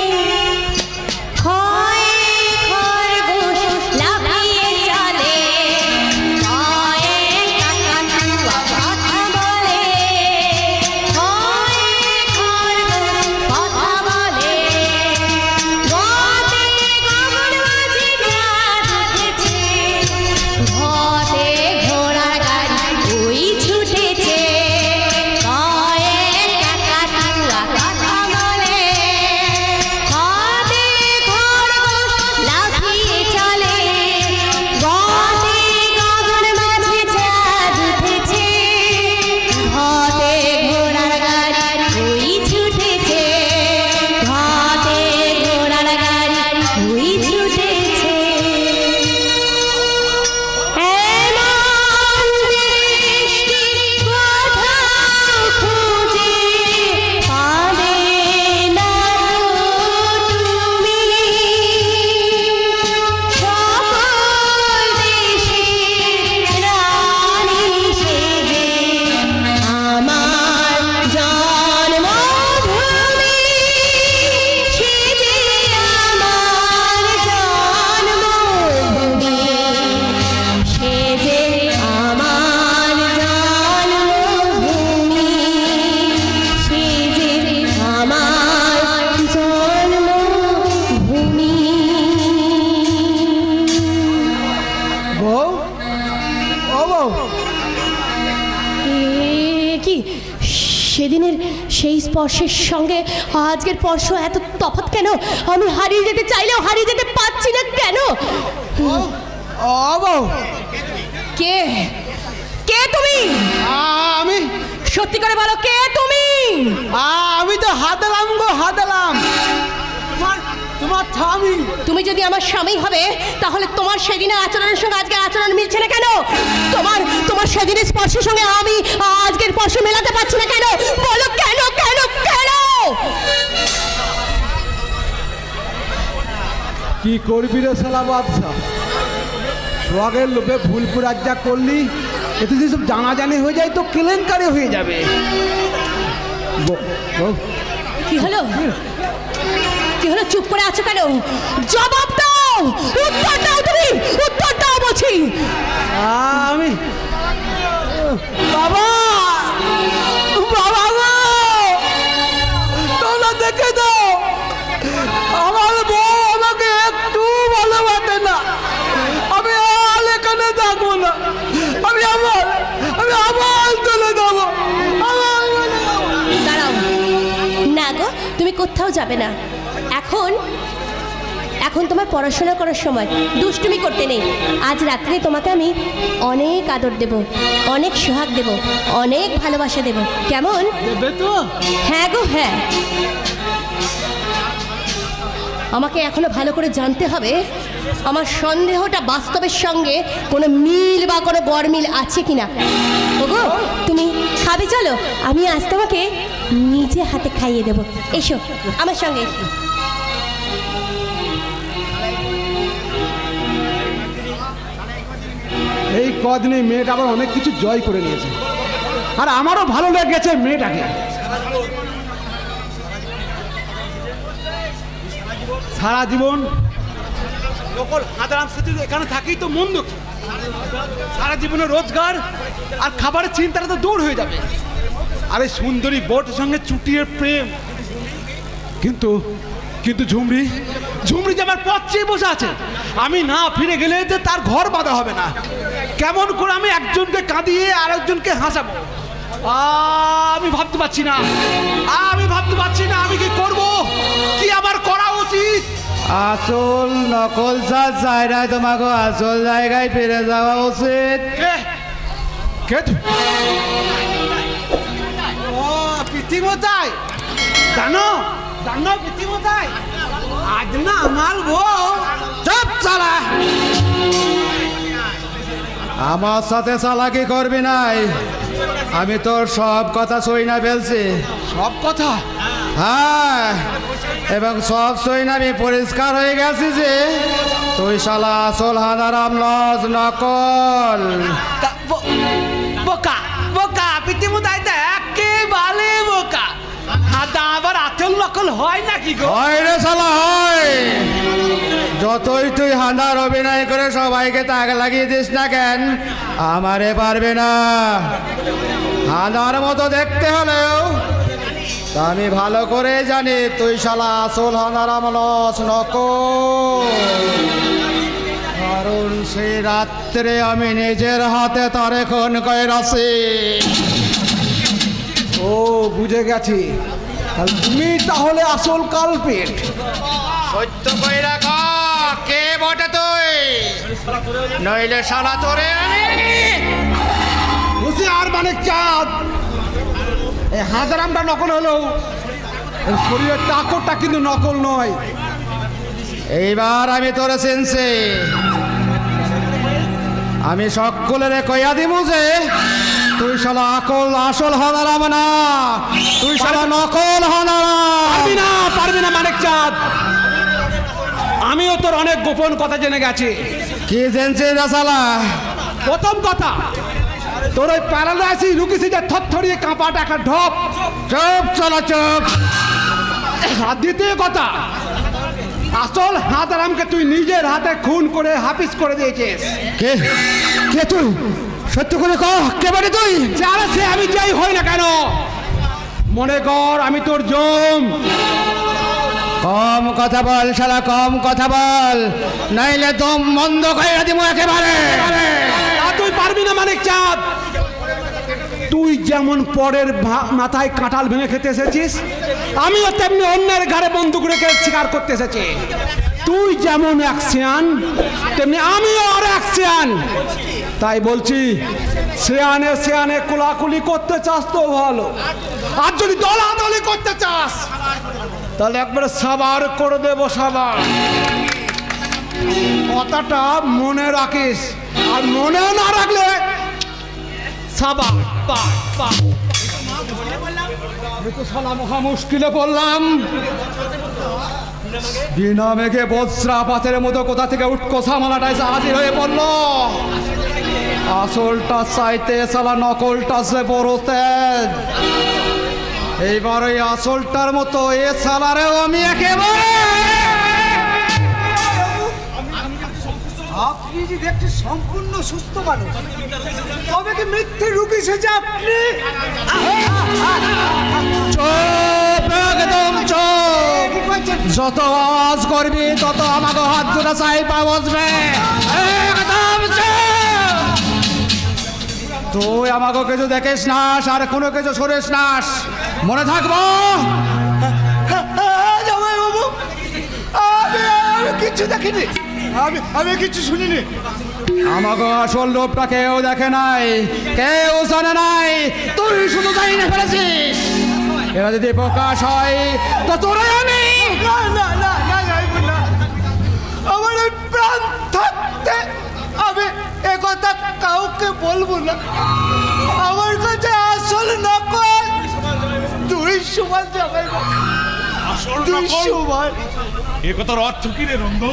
সেদিনের সেই স্পর্শের সঙ্গে আজকের স্পর্শ এত তফাৎ কেন আমি হারিয়ে যেতে চাইলেও হারিয়ে যেতে পারছি না কেন ও বউ কে কে তুমি আমি সত্যি তুমি যদি আমার স্বামী হবে তাহলে তোমার সেদিনের আচরণের সঙ্গে আজকের আচরণ মিলছে না কেন? তোমার সেদিনের স্পর্শের সঙ্গে আমি আজকের স্পর্শ মেলাতে পারছি না কেন? বলো কেন কেন কেন? কি করবি রে শালা বাদশা? সোহাগের লোভে ভুল করে আজ যা করলি, এতে যদি সব জানাজানি হয়ে যায় তো কেলেঙ্কারি হয়ে যাবে। কি হলো? কি হলো? চুপ করে আছো কেন? জবাব দাও, উত্তর দাও, তুমি উত্তর দাও বলছি। আমি বাবা বাবা গো, তোমরা দেখে দাও, আমার বউ আমাকে একটু ভালোবাসে না। আমি আর এখানে থাকবো না, আমি আবার চলে যাবো। দাঁড়াও না গো, তুমি কোথাও যাবে না। এখন তোমার পড়াশোনা করার সময়, দুষ্টুমি করতে নেই। আজ রাত্রে তোমাকে আমি অনেক আদর দেব, অনেক সোহাগ দেব, অনেক ভালোবাসা দেব। কেমন? দেবে তো? হ্যাঁ গো হ্যাঁ। আমাকে এখনো ভালো করে জানতে হবে আমার সন্দেহটা বাস্তবের সঙ্গে কোনো মিল বা কোনো গড়মিল আছে কিনা। ওগো তুমি খাবে? চলো, আমি আজ তোমাকে নিজে হাতে খাইয়ে দেব। এসো আমার সঙ্গে এসো। এই কদিনে মেয়েটা আবার অনেক কিছু জয় করে নিয়েছে, আর আমারও ভালো লেগেছে মেয়েটাকে। সারা জীবন লোকল হাজারাম সাথে এখানে থাকি তো মন্দ কি? সারা জীবনে রোজগার আর খাবারের চিন্তাটা তো দূর হয়ে যাবে। আর এই সুন্দরী বউটার সঙ্গে চুটিয়ে প্রেম। কিন্তু ঝুমরি যে আমার পথ চেয়ে বসে আছে, আমি না ফিরে গেলে যে তার ঘর বাঁধা হবে না। কেমন করে আমি একজনকে কাঁদিয়ে আর একজনকে হাসাবো? আমি ভাবতে পারছি না, আমি কি করব, কি আমার করা উচিত? আসল নকল সাজ জায়গায় তোমাকে আসল জায়গায় ফিরে যাওয়া উচিত। পিতিমতাই জানো পিতিমতাই, আজ না আমার বউ। চুপ চালা, আমার সাথে চালাকি করবি নাই। আমি তোর সব কথা সই না ফেলছি। সব কথা? হ্যাঁ, এবং সব সই না আমি পরিষ্কার হয়ে গেছি যে তুই শালা আসল হানারাম লজ নকল। বোকা পিতিমতাই তো একেবারে বোকা। হাদা আবার আসল নকল হয় নাকি গো? হয় রে শালা, হয়। যতই তুই হাঁদার অভিনয় করে সবাইকে তাক লাগিয়ে দিস না কেন, আমারে পারবে না। হাঁদার মতো দেখতে হলেও আমি ভালো করে জানি তুই শালা আসল হাঁদারাম লস নকল। কারণ সেই রাত্রে আমি নিজের হাতে তারে খুন করেছি। ও বুঝে গেছি, তুমি তাহলে আসল কালপেট। সত্য কইরা ক, কে বটে তুই? নইলে শালা তোরে আমি আর মানে চাঁদ। এই হাজারামটা নকল হলো, শরীরের টাকরটা কিন্তু নকল নয়। এইবার আমি তোরে চিনছি। আমি সকলের কইয়া দিমু যে তুই শালা আসল হানারাম না, তুই শালা নকল হানারাম। পারবি না মানিক চাঁদ, আমিও তোর অনেক গোপন কথা জেনে গেছি। কি জেনছে রে শালা? প্রথম কথা, তোর ওই প্যারালাইসি রুকিসি যে থরথরিয়ে কাঁপাটা একটা ঢপ। চুপ শালা চুপ। আর দ্বিতীয় কথা, আসল হাঁদারামকে তুই নিজের হাতে খুন করে হাফিজ করে দিয়েছিস। কে কে তুই? সত্য করে কহ, কে বাড়ি তুই? যারা সে আমি যাই হই না কেন, মনে কর আমি তোর জম। কম কথা বল শালা, কম কথা বল, নাইলে দম বন্ধ করে দিব একেবারে। তুই পারবি না মানিক চাঁদ। তুই যেমন পরের মাথায় কাঁঠাল ভেঙে খেতে এসেছিস, আমিও তেমনি অন্যের ঘরে বন্দুক রেখে শিকার করতে এসেছি। তুই যেমন এক সিয়ান, তেমনি আমিও আর এক সিয়ান। তাই বলছি, সিয়ানে সিয়ানে কোলাকুলি করতে চাস তো ভালো, আর যদি দলাদলি করতে চাস তাহলে একবারে সাবার করে দেবো, সাবার। কথাটা মনে রাখিস, আর মনে না রাখলে সাবা পা পা তো শালা মহা মুশকিলে পড়লাম। বিনা মেঘে বজ্রাপাতের মতো কোথা থেকে উটকো সামালাটা এসে হাজির হয়ে পড়লো। আসলটা চাইতে শালা নকলটা সে বড় তেজ। এইবার ওই আসলটার মতো এ শালারেও আমি একেবারে। আপনি যে দেখতে সম্পূর্ণ সুস্থ মানুষ, তবে কি মিথ্যে রুগী সেজে আপনি? চুপ, একদম চুপ। যত আওয়াজ করবি তত আমাকে হাত দুটা চাইপা বসবে। একদম চুপ। তুই আমাকে কিছু দেখিস নাস, আর কোনো কিছু শুনিস নাস, মনে থাকবো। জামাই বাবু, আমি কিচ্ছু দেখিনি, আমি কিছু শুনিনি। আমাকে আসল লোকটা কেউ দেখে নাই, কেউ জানে নাই, তুই শুধু জানি না ফেলেছিস। এরা যদি প্রকাশ হয় তো তোরা আমি না না না না যাইব না। আমার এই প্রাণ থাকতে আমি একথা কাউকে বলবো না। আমার কাছে আসল নকল দুই সমান জামাই বাবু, আসল দুই নকল? সমান। এ কথার অর্থ কি রে নন্দ?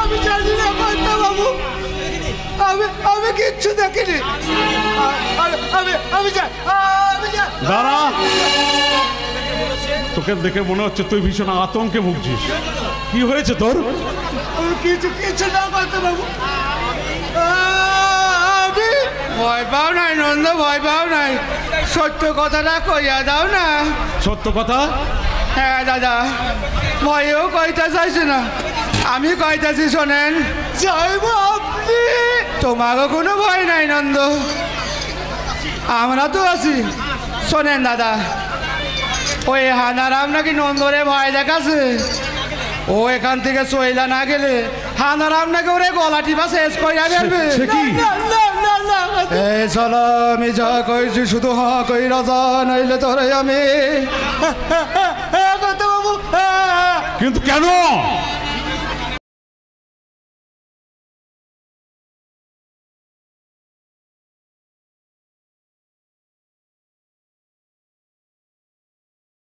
আমি জানি না কর্তা বাবু, আমি কিচ্ছু দেখিনি। আমি দাঁড়া, তোকে দেখে মনে হচ্ছে তুই ভীষণ আতঙ্কে ভুগছিস। কি হয়েছে তোর? কিছু না কর্তা বাবু। আমি ভয় পাও নাই নন্দ, ভয় পাও নাই, সত্য কথাটা কইয়া দাও না। সত্য কথা? হ্যাঁ দাদা, ভয়েও কইতে চাইছি না, আমি কইতাছি শোনেন। চাইব আপনি? তোমারও কোনো ভয় নাই নন্দ, আমরা তো আছি। শোনেন দাদা, ওই হানারাম নাকি নন্দরে ভয় দেখাছে। ও এখান থেকে চইলা না গেলে হানারাম নাকি ওরে গলা টিপা শেষ কইরা ফেলবে। সে কি? না না না না এই চলো, আমি যা কইছি শুধু হ কই রাজা, নইলে তোরে আমি। কর্তা বাবু, কিন্তু কেন?